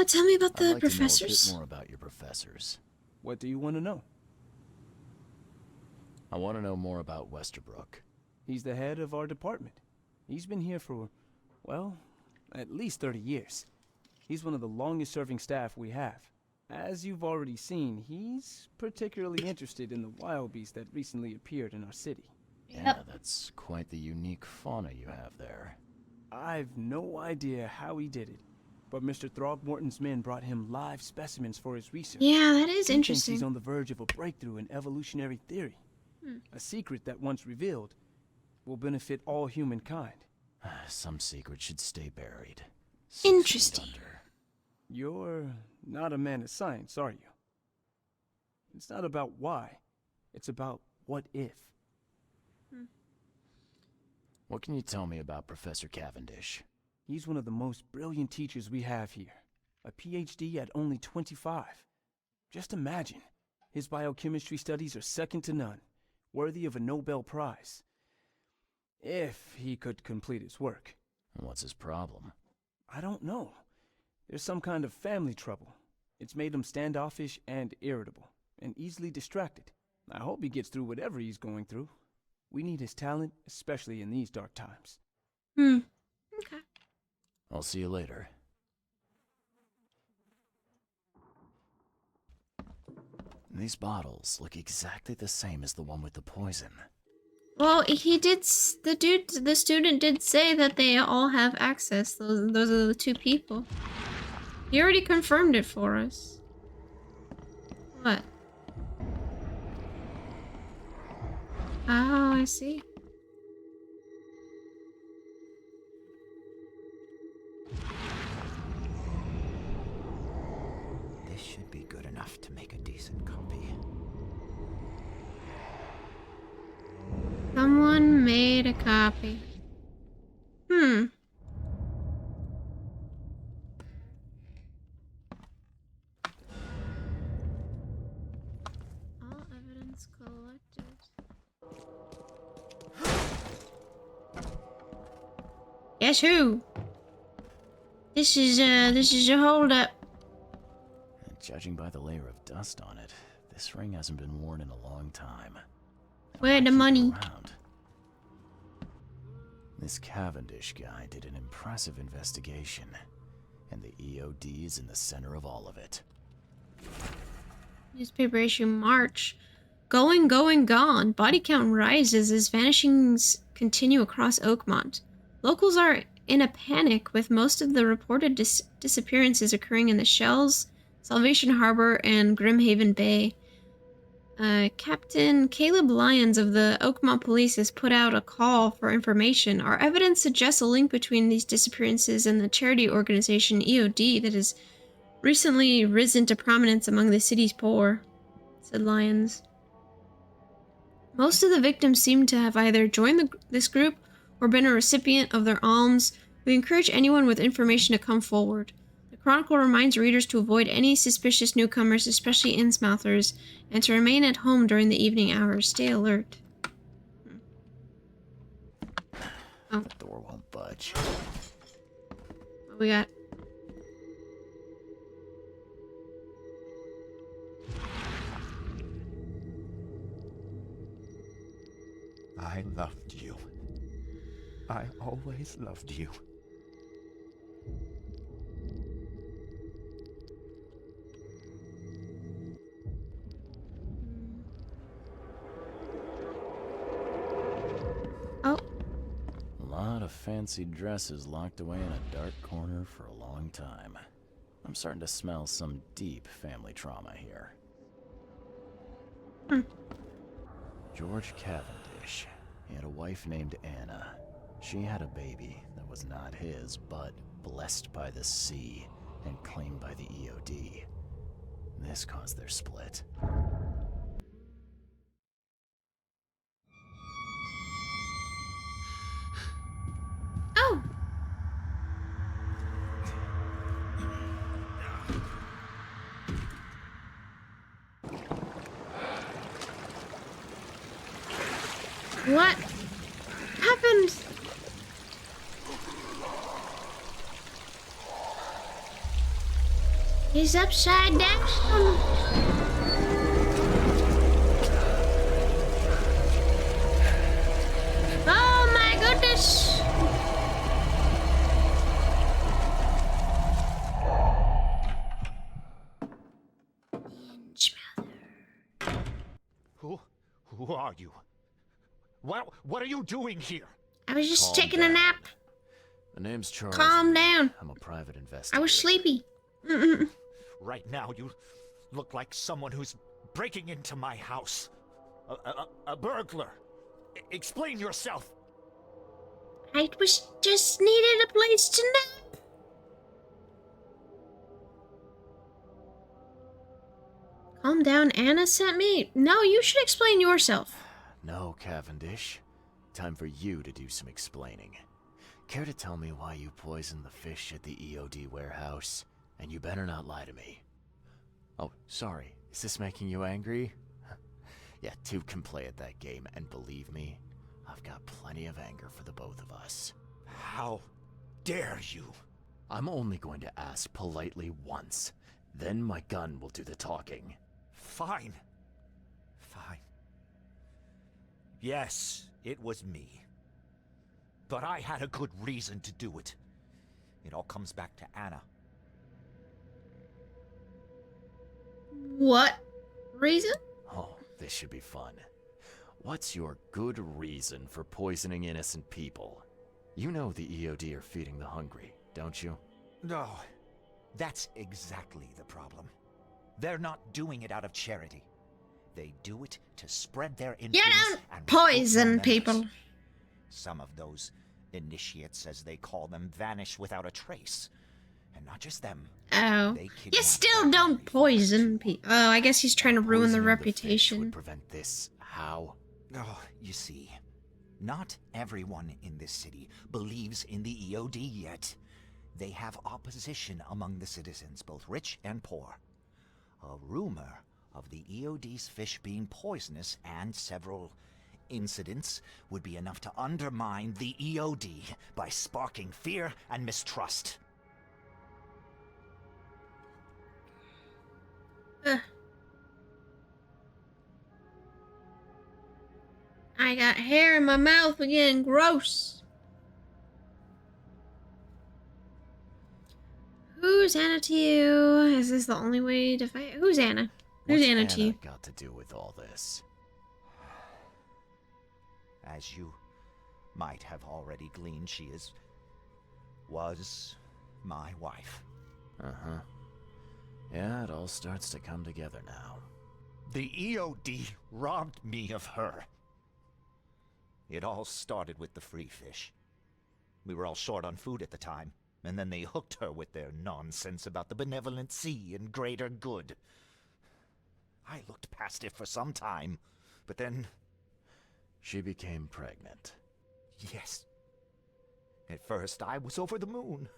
Tell me about the I'd like professors. to know a bit more about your professors. What do you want to know? I want to know more about Westerbrook. He's the head of our department. He's been here for, well, at least 30 years. He's one of the longest-serving staff we have. As you've already seen, he's particularly interested in the wild beast that recently appeared in our city. Yeah, that's quite the unique fauna you have there. I've no idea how he did it, but Mr. Throgmorton's men brought him live specimens for his research. Yeah, that is He interesting. thinks he's on the verge of a breakthrough in evolutionary theory. A secret that, once revealed, will benefit all humankind. Some secret should stay buried. 6 Interesting. feet under. You're not a man of science, are you? It's not about why. It's about what if. What can you tell me about Professor Cavendish? He's one of the most brilliant teachers we have here. A PhD at only 25. Just imagine. His biochemistry studies are second to none, worthy of a Nobel Prize. If he could complete his work. What's his problem? I don't know. There's some kind of family trouble. It's made him standoffish and irritable, and easily distracted. I hope he gets through whatever he's going through. We need his talent, especially in these dark times. Okay. I'll see you later. These bottles look exactly the same as the one with the poison. Well, he did. The student did say that they all have access. Those are the two people. He already confirmed it for us. What? Oh, I see. This should be good enough to make a decent copy. Someone made a copy. All evidence collected. Guess who? This is a holdup. Judging by the layer of dust on it, this ring hasn't been worn in a long time. Where the money? Around. This Cavendish guy did an impressive investigation, and the EOD is in the center of all of it. Newspaper issue March. Going, gone. Body count rises as vanishings continue across Oakmont. Locals are in a panic, with most of the reported disappearances occurring in the Shells, Salvation Harbor, and Grimhaven Bay. Captain Caleb Lyons of the Oakmont Police has put out a call for information. Our evidence suggests a link between these disappearances and the charity organization EOD that has recently risen to prominence among the city's poor, said Lyons. Most of the victims seem to have either joined this group or been a recipient of their alms. We encourage anyone with information to come forward. The Chronicle reminds readers to avoid any suspicious newcomers, especially Innsmouthers, and to remain at home during the evening hours. Stay alert. Oh. The door won't budge. What we got? I loved you. I always loved you. fancy dresses locked away in a dark corner for a long time. I'm starting to smell some deep family trauma here. George Cavendish. He had a wife named Anna. She had a baby that was not his, but blessed by the sea and claimed by the EOD. This caused their split. Oh! What happened? He's upside down. Oh my goodness. Who are you? What are you doing here? I was just Calm taking a down. nap. The name's Charles. Calm down. I'm a private investigator. I was sleepy. Right now, you look like someone who's breaking into my house. A burglar. Explain yourself. I was just needed a place to nap. Calm down, Anna sent me. No, you should explain yourself. No, Cavendish. Time for you to do some explaining. Care to tell me why you poisoned the fish at the EOD warehouse? And you better not lie to me. Oh, sorry. Is this making you angry? Yeah, two can play at that game, and believe me, I've got plenty of anger for the both of us. How dare you? I'm only going to ask politely once. Then my gun will do the talking. Fine. Fine. Yes, it was me. But I had a good reason to do it. It all comes back to Anna. What reason? Oh, this should be fun. What's your good reason for poisoning innocent people? You know the EOD are feeding the hungry, don't you? No, that's exactly the problem. They're not doing it out of charity. They do it to spread their You influence don't and recruit more poison members. people. Some of those initiates, as they call them, vanish without a trace. And not just them. Oh. They You kidnap still their don't family poison people. Oh, I guess he's trying to ruin the Poisoning the fish reputation. would prevent this. How? Oh, you see, not everyone in this city believes in the EOD yet. They have opposition among the citizens, both rich and poor. A rumor of the EOD's fish being poisonous and several incidents would be enough to undermine the EOD by sparking fear and mistrust. I got hair in my mouth again. Gross. Who's Anna to you? Is this the only way to fight? Who's Anna? Who's What's Anna to you? got to do with all this? As you might have already gleaned, she was my wife. Uh-huh. Yeah, it all starts to come together now. The EOD robbed me of her. It all started with the free fish. We were all short on food at the time, and then they hooked her with their nonsense about the benevolent sea and greater good. I looked past it for some time, but then... She became pregnant. Yes. At first, I was over the moon.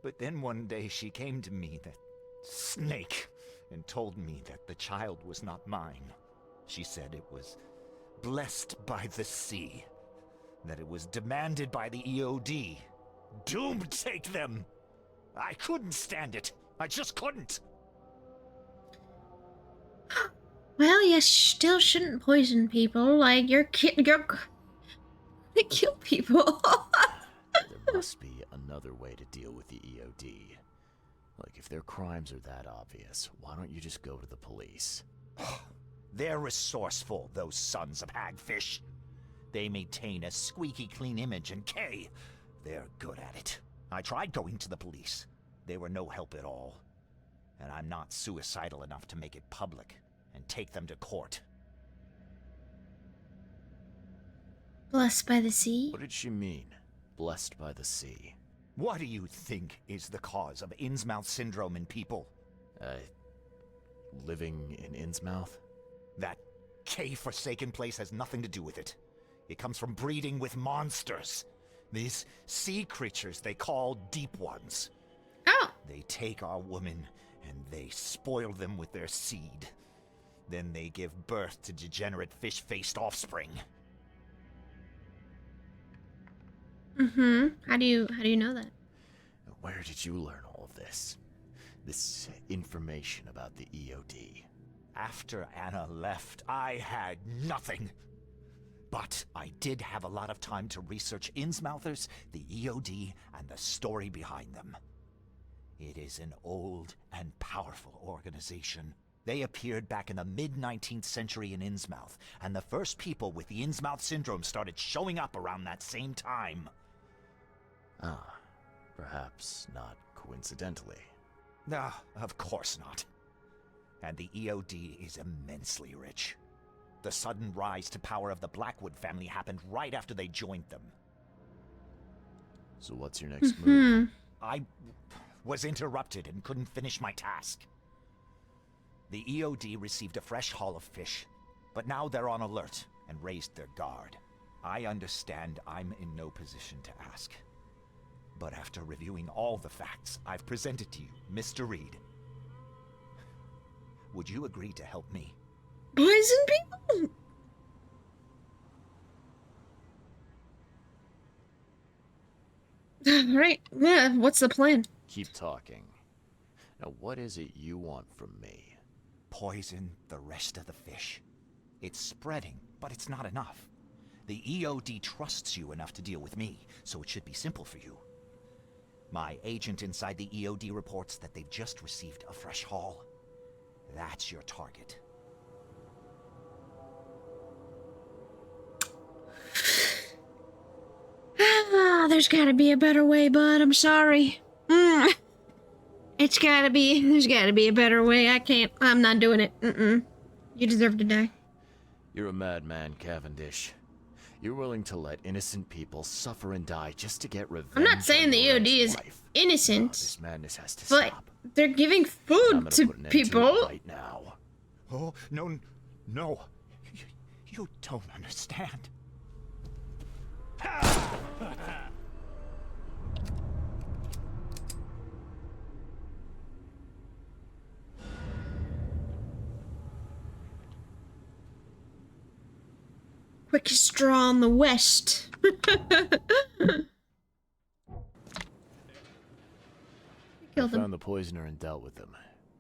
But then one day she came to me, that snake, and told me that the child was not mine. She said it was blessed by the sea, that it was demanded by the EOD. Doomed take them! I couldn't stand it. I just couldn't. Well, you still shouldn't poison people. Like, you're gonna kill people. There must be another way to deal with the EOD. Like, if their crimes are that obvious, why don't you just go to the police? They're resourceful, those sons of hagfish. They maintain a squeaky clean image, and Kay, they're good at it. I tried going to the police. They were no help at all. And I'm not suicidal enough to make it public and take them to court. Blessed by the sea? What did she mean, blessed by the sea? What do you think is the cause of Innsmouth syndrome in people? Living in Innsmouth? That Kay-forsaken place has nothing to do with it. It comes from breeding with monsters. These sea creatures they call Deep Ones. Oh! They take our women and they spoil them with their seed. Then they give birth to degenerate fish-faced offspring. Mm-hmm. How do you know that? Where did you learn all of this? This information about the EOD? After Anna left, I had nothing. But I did have a lot of time to research Innsmouthers, the EOD, and the story behind them. It is an old and powerful organization. They appeared back in the mid-19th century in Innsmouth, and the first people with the Innsmouth syndrome started showing up around that same time. Ah, perhaps not coincidentally. No, of course not. And the EOD is immensely rich. The sudden rise to power of the Blackwood family happened right after they joined them. So what's your next move? I was interrupted and couldn't finish my task. The EOD received a fresh haul of fish, but now they're on alert and raised their guard. I understand I'm in no position to ask. But after reviewing all the facts I've presented to you, Mr. Reed, would you agree to help me? Poison people? Right. Yeah, what's the plan? Keep talking. Now, what is it you want from me? Poison the rest of the fish. It's spreading, but it's not enough. The EOD trusts you enough to deal with me, so it should be simple for you. My agent inside the EOD reports that they've just received a fresh haul. That's your target. There's gotta be a better way, bud. I'm sorry. There's gotta be a better way. I'm not doing it. You deserve to die. You're a madman, Cavendish. You're willing to let innocent people suffer and die just to get revenge. I'm not saying the EOD is innocent. This madness has to but stop. They're giving food to people. Right now. Oh, no. You don't understand. Quickest straw in the West. I found the poisoner and dealt with him.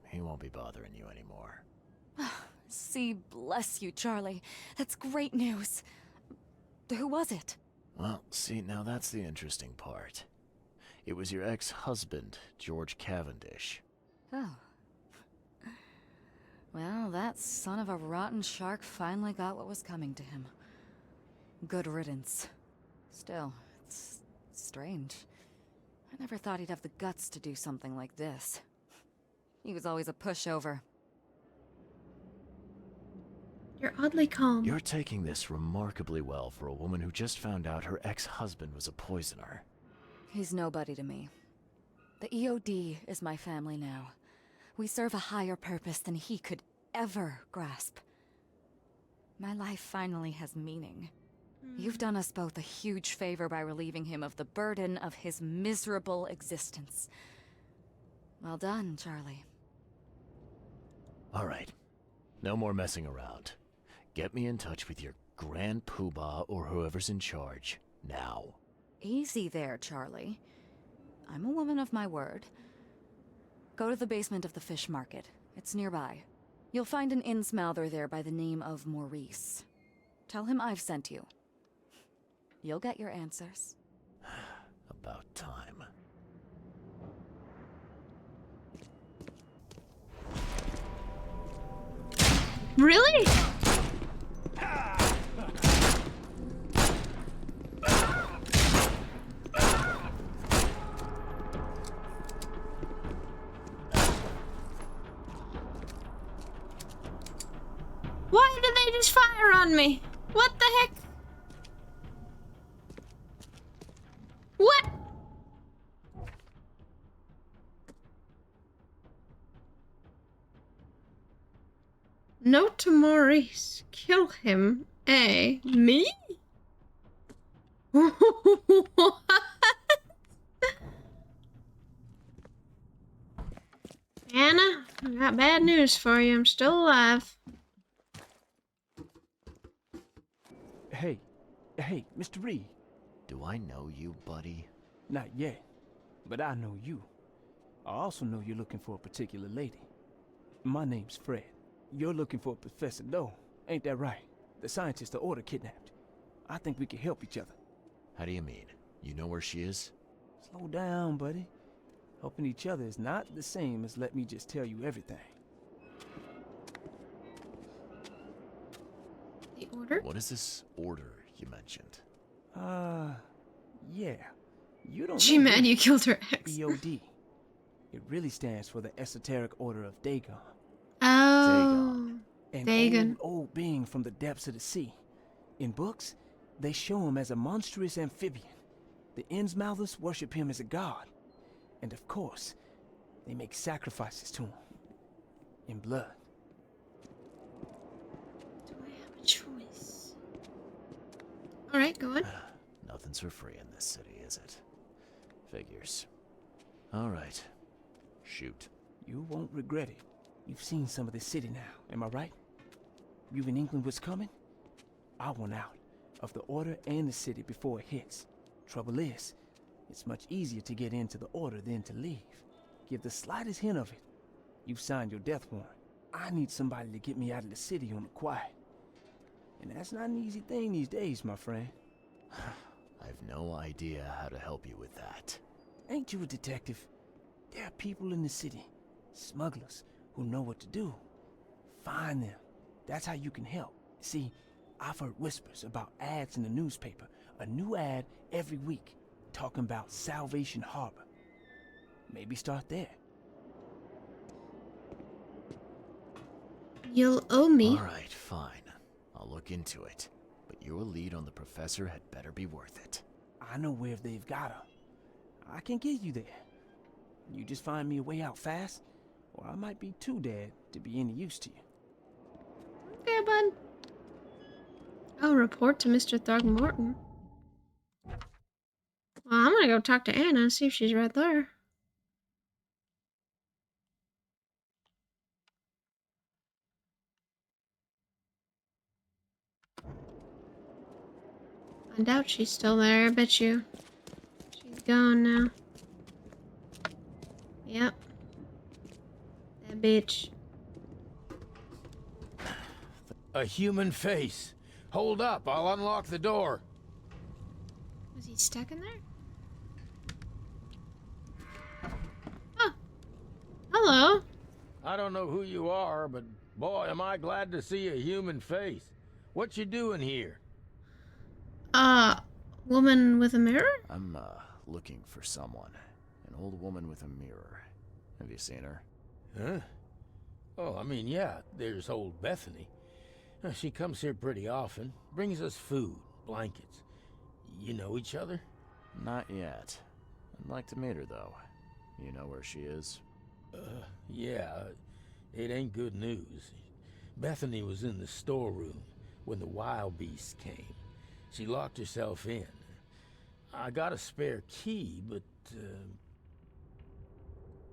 He won't be bothering you anymore. See, bless you, Charlie. That's great news. Who was it? Well, see, now that's the interesting part. It was your ex-husband, George Cavendish. Oh. Well, that son of a rotten shark finally got what was coming to him. Good riddance. Still, it's strange. I never thought he'd have the guts to do something like this. He was always a pushover. You're oddly calm. You're taking this remarkably well for a woman who just found out her ex-husband was a poisoner. He's nobody to me. The EOD is my family now. We serve a higher purpose than he could ever grasp. My life finally has meaning. You've done us both a huge favor by relieving him of the burden of his miserable existence. Well done, Charlie. All right. No more messing around. Get me in touch with your Grand Poobah or whoever's in charge, now. Easy there, Charlie. I'm a woman of my word. Go to the basement of the fish market. It's nearby. You'll find an Innsmouther there by the name of Maurice. Tell him I've sent you. You'll get your answers. About time. Really? Why did they just fire on me? What the heck? What? Note to Maurice. Kill him. Me? What? Anna, I got bad news for you. I'm still alive. Hey, Mr. Reed. Do I know you, buddy? Not yet, but I know you. I also know you're looking for a particular lady. My name's Fred. You're looking for Professor Doe, ain't that right? The scientist the Order kidnapped. I think we can help each other. How do you mean? You know where she is? Slow down, buddy. Helping each other is not the same as let me just tell you everything. The Order? What is this order you mentioned? Yeah. You don't She know mad this. you killed her ex. EOD. It really stands for the Esoteric Order of Dagon. Oh. An Dagon. old being from the depths of the sea. In books, they show him as a monstrous amphibian. The Innsmouthers worship him as a god. And of course, they make sacrifices to him. In blood. Do I have a choice? Alright, go on. Nothing's for free in this city, is it? Figures. Alright. Shoot. You won't regret it. You've seen some of the city now, am I right? You've in England what's coming? I want out of the Order and the city before it hits. Trouble is, it's much easier to get into the Order than to leave. Give the slightest hint of it. You've signed your death warrant. I need somebody to get me out of the city on the quiet. And that's not an easy thing these days, my friend. I have no idea how to help you with that. Ain't you a detective? There are people in the city, smugglers, who know what to do. Find them. That's how you can help. See, I've heard whispers about ads in the newspaper. A new ad every week, talking about Salvation Harbor. Maybe start there. You'll owe me. Alright, fine. I'll look into it. But your lead on the professor had better be worth it. I know where they've got her. I can get you there. You just find me a way out fast, or I might be too dead to be any use to you. Okay, bud. I'll report to Mr. Throgmorton. Well, I'm gonna go talk to Anna and see if she's right there. I doubt she's still there. I bet you she's gone now. Yep. That bitch. A human face. Hold up, I'll unlock the door. Was he stuck in there? Oh. Hello. I don't know who you are, but boy, am I glad to see a human face. What you doing here? Woman with a mirror? I'm, looking for someone. An old woman with a mirror. Have you seen her? Huh? Oh, I mean, yeah, there's old Bethany. She comes here pretty often, brings us food, blankets. You know each other? Not yet. I'd like to meet her, though. You know where she is? Yeah, it ain't good news. Bethany was in the storeroom when the wild beasts came. She locked herself in. I got a spare key, but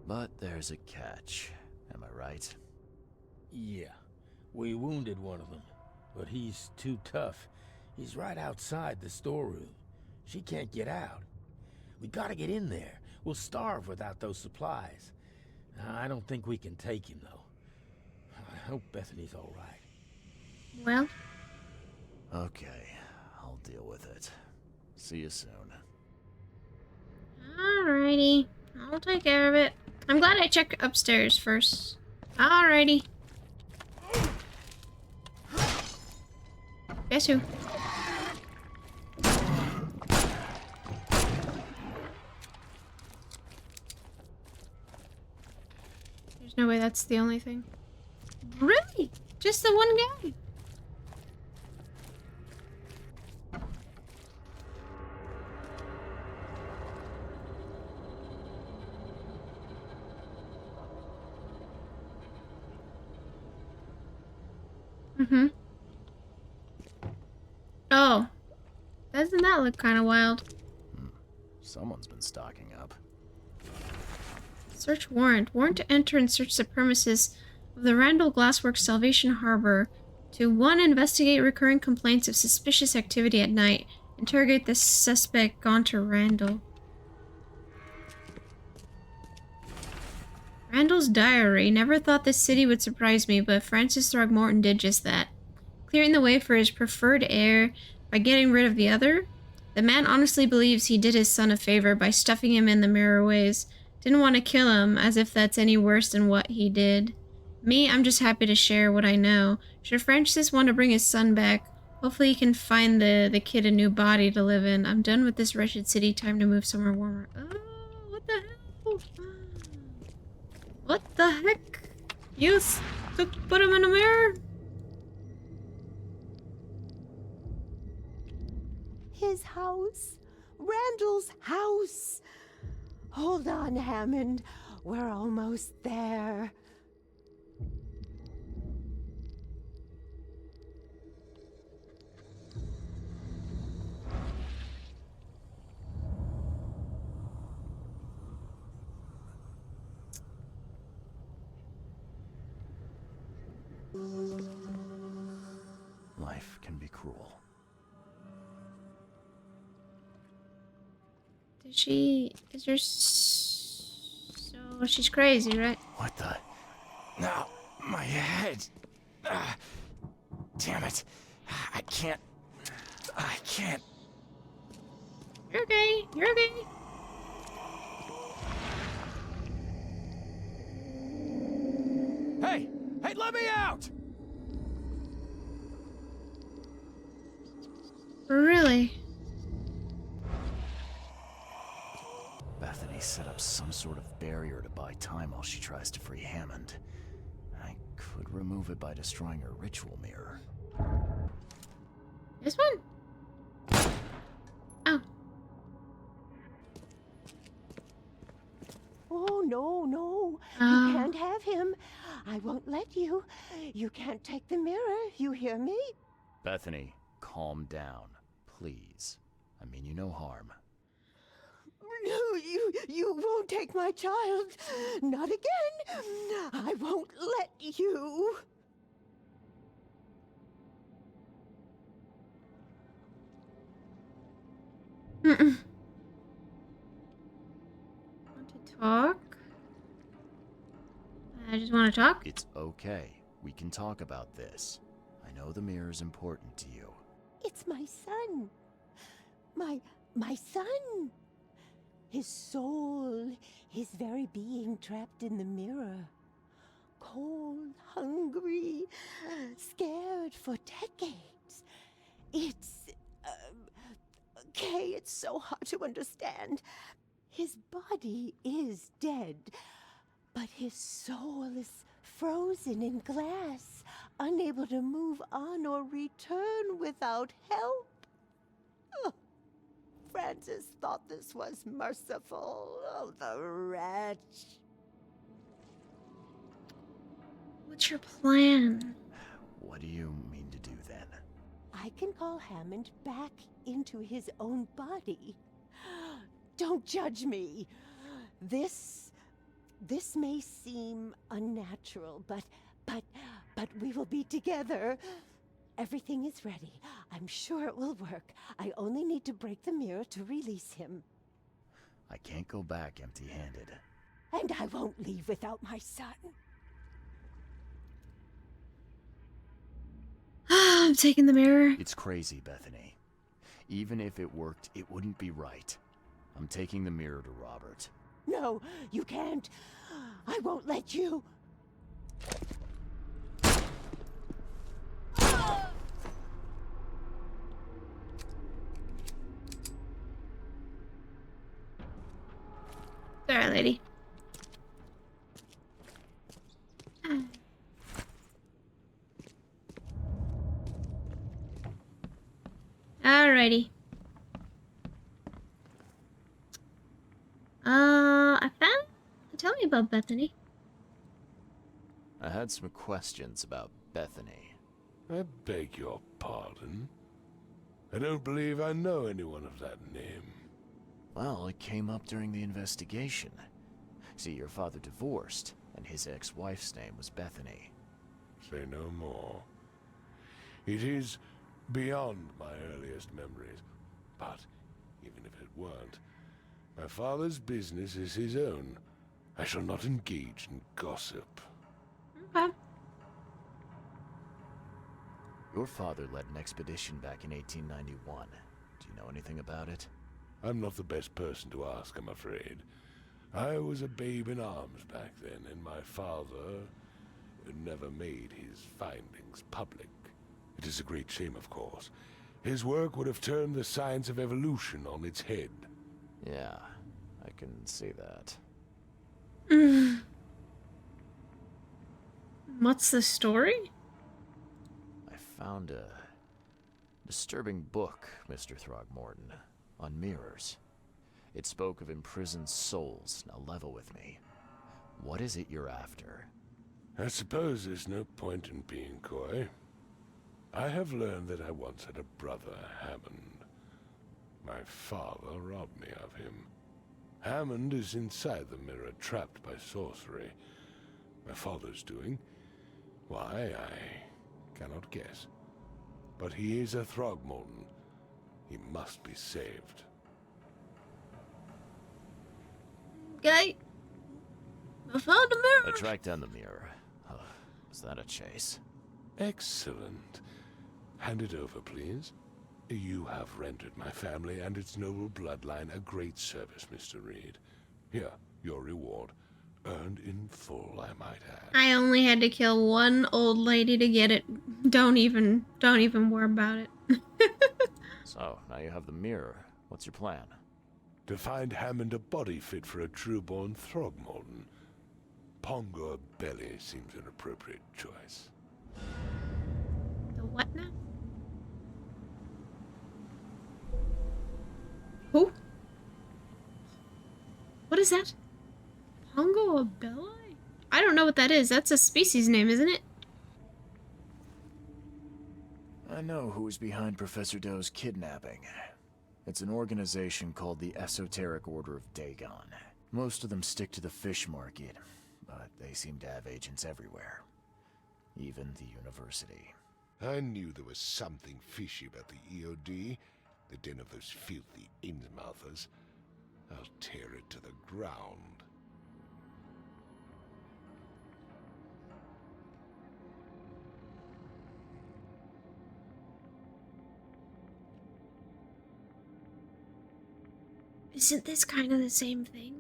But there's a catch. Am I right? yeah. We wounded one of them, but he's too tough. He's right outside the storeroom. She can't get out. We gotta get in there. We'll starve without those supplies. I don't think we can take him, though. I hope Bethany's all right. Well. Okay, I'll deal with it. See you soon. Alrighty. I'll take care of it. I'm glad I checked upstairs first. Alrighty. Guess who? There's no way that's the only thing. Really? Just the one guy? Mm-hmm. Oh. Doesn't that look kind of wild? Someone's been stocking up. Search warrant. Warrant to enter and search the premises of the Randall Glassworks Salvation Harbor. To 1. Investigate recurring complaints of suspicious activity at night. Interrogate the suspect gone to Randall. Randall's diary. Never thought this city would surprise me, but Francis Throgmorton did just that. Clearing the way for his preferred heir by getting rid of the other? The man honestly believes he did his son a favor by stuffing him in the mirror ways. Didn't want to kill him, as if that's any worse than what he did. Me, I'm just happy to share what I know. Should Francis want to bring his son back, hopefully he can find the kid a new body to live in. I'm done with this wretched city. Time to move somewhere warmer. Oh, what the hell? What the heck? You put him in a mirror? His house. Randall's house. Hold on, Hammond. We're almost there. Life can be cruel. Is there so she's crazy, right? What the? No, my head. Damn it. I can't. You're okay. You're okay. Hey! Hey, let me out! Really? Bethany set up some sort of barrier to buy time while she tries to free Hammond. I could remove it by destroying her ritual mirror. This one? Oh. Oh, no. You can't have him. I won't let you. You can't take the mirror. You hear me? Bethany, calm down, please. I mean you no harm. No, you won't take my child. Not again. I won't let you. Want to talk? I just want to talk? It's okay. We can talk about this. I know the mirror is important to you. It's my son. My son. His soul, his very being trapped in the mirror. Cold, hungry, scared for decades. It's... okay, it's so hard to understand. His body is dead, but his soul is frozen in glass, unable to move on or return without help. Oh, Francis thought this was merciful. Oh, the wretch. What's your plan? What do you mean to do then? I can call Hammond back into his own body. Don't judge me. This may seem unnatural, but we will be together. Everything is ready. I'm sure it will work. I only need to break the mirror to release him. I can't go back empty-handed. And I won't leave without my son. I'm taking the mirror. It's crazy, Bethany. Even if it worked, it wouldn't be right. I'm taking the mirror to Robert. No, you can't. I won't let you. Sorry, lady. Alrighty. Tell me about Bethany. I had some questions about Bethany. I beg your pardon. I don't believe I know anyone of that name. Well, it came up during the investigation. See, your father divorced, and his ex-wife's name was Bethany. Say no more. It is beyond my earliest memories. But even if it weren't, my father's business is his own. I shall not engage in gossip. Okay. Your father led an expedition back in 1891. Do you know anything about it? I'm not the best person to ask, I'm afraid. I was a babe in arms back then, and my father never made his findings public. It is a great shame, of course. His work would have turned the science of evolution on its head. Yeah, I can see that. What's the story? I found a disturbing book, Mr. Throgmorton, on mirrors. It spoke of imprisoned souls. Now level with me. What is it you're after? I suppose there's no point in being coy. I have learned that I once had a brother, Hammond. My father robbed me of him. Hammond is inside the mirror, trapped by sorcery. My father's doing? Why, I cannot guess. But he is a Throgmorton. He must be saved. Okay. I found a mirror. I tracked down the mirror. Was that a chase? Excellent. Hand it over, please. You have rendered my family and its noble bloodline a great service, Mr. Reed. Here, your reward. Earned in full, I might add. I only had to kill one old lady to get it. Don't even worry about it. So, now you have the mirror. What's your plan? To find Hammond a body fit for a true-born Throgmorton. Pongo Belly seems an appropriate choice. The what now? Who? What is that? Pongo Belli? I don't know what that is. That's a species name, isn't it? I know who's behind Professor Doe's kidnapping. It's an organization called the Esoteric Order of Dagon. Most of them stick to the fish market, but they seem to have agents everywhere. Even the university. I knew there was something fishy about the EOD, the den of those filthy Innsmouthers. I'll tear it to the ground. Isn't this kind of the same thing?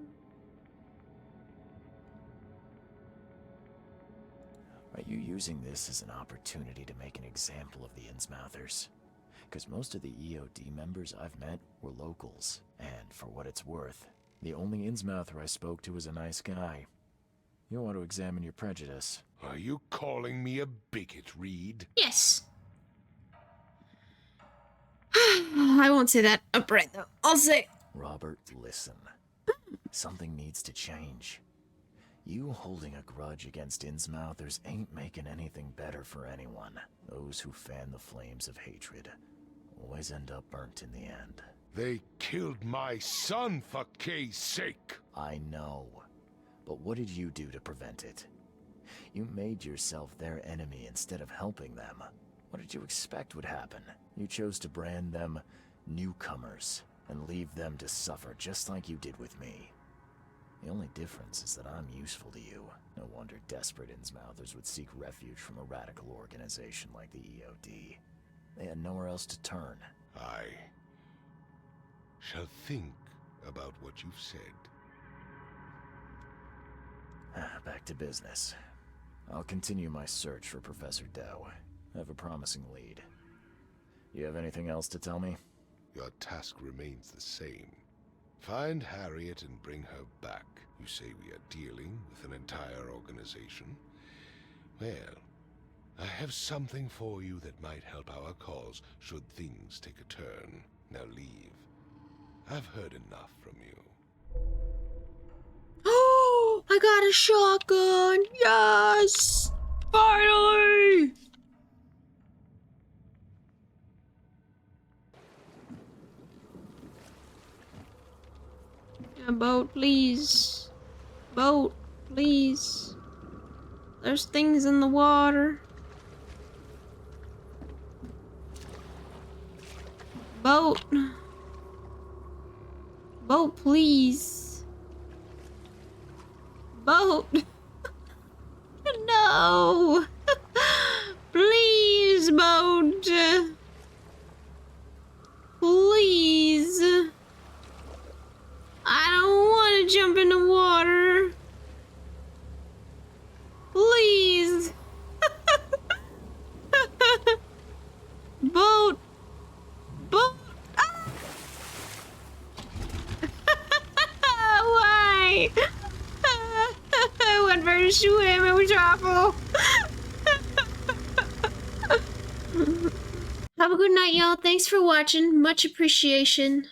Are you using this as an opportunity to make an example of the Innsmouthers? Because most of the EOD members I've met were locals, and for what it's worth, the only Innsmouther I spoke to was a nice guy. You'll want to examine your prejudice. Are you calling me a bigot, Reed? Yes. I won't say that upright though. I'll say... Robert, listen. Something needs to change. You holding a grudge against Innsmouthers ain't making anything better for anyone. Those who fan the flames of hatred always end up burnt in the end. They killed my son, for Kay's sake! I know. But what did you do to prevent it? You made yourself their enemy instead of helping them. What did you expect would happen? You chose to brand them newcomers and leave them to suffer just like you did with me. The only difference is that I'm useful to you. No wonder desperate Innsmouthers would seek refuge from a radical organization like the EOD. They had nowhere else to turn. I shall think about what you've said. Back to business. I'll continue my search for Professor Doe. I have a promising lead. You have anything else to tell me? Your task remains the same. Find Harriet and bring her back. You say we are dealing with an entire organization? Well, I have something for you that might help our cause should things take a turn. Now leave. I've heard enough from you. Oh, I got a shotgun. Yes! Finally! A boat, please. Boat, please. There's things in the water. Boat. Boat, please. Boat. No. Please, boat. Please. I don't want to jump in the water. Please. Boat. Boat. Ah! Why? I went for a swim. It was awful. Have a good night, y'all. Thanks for watching. Much appreciation.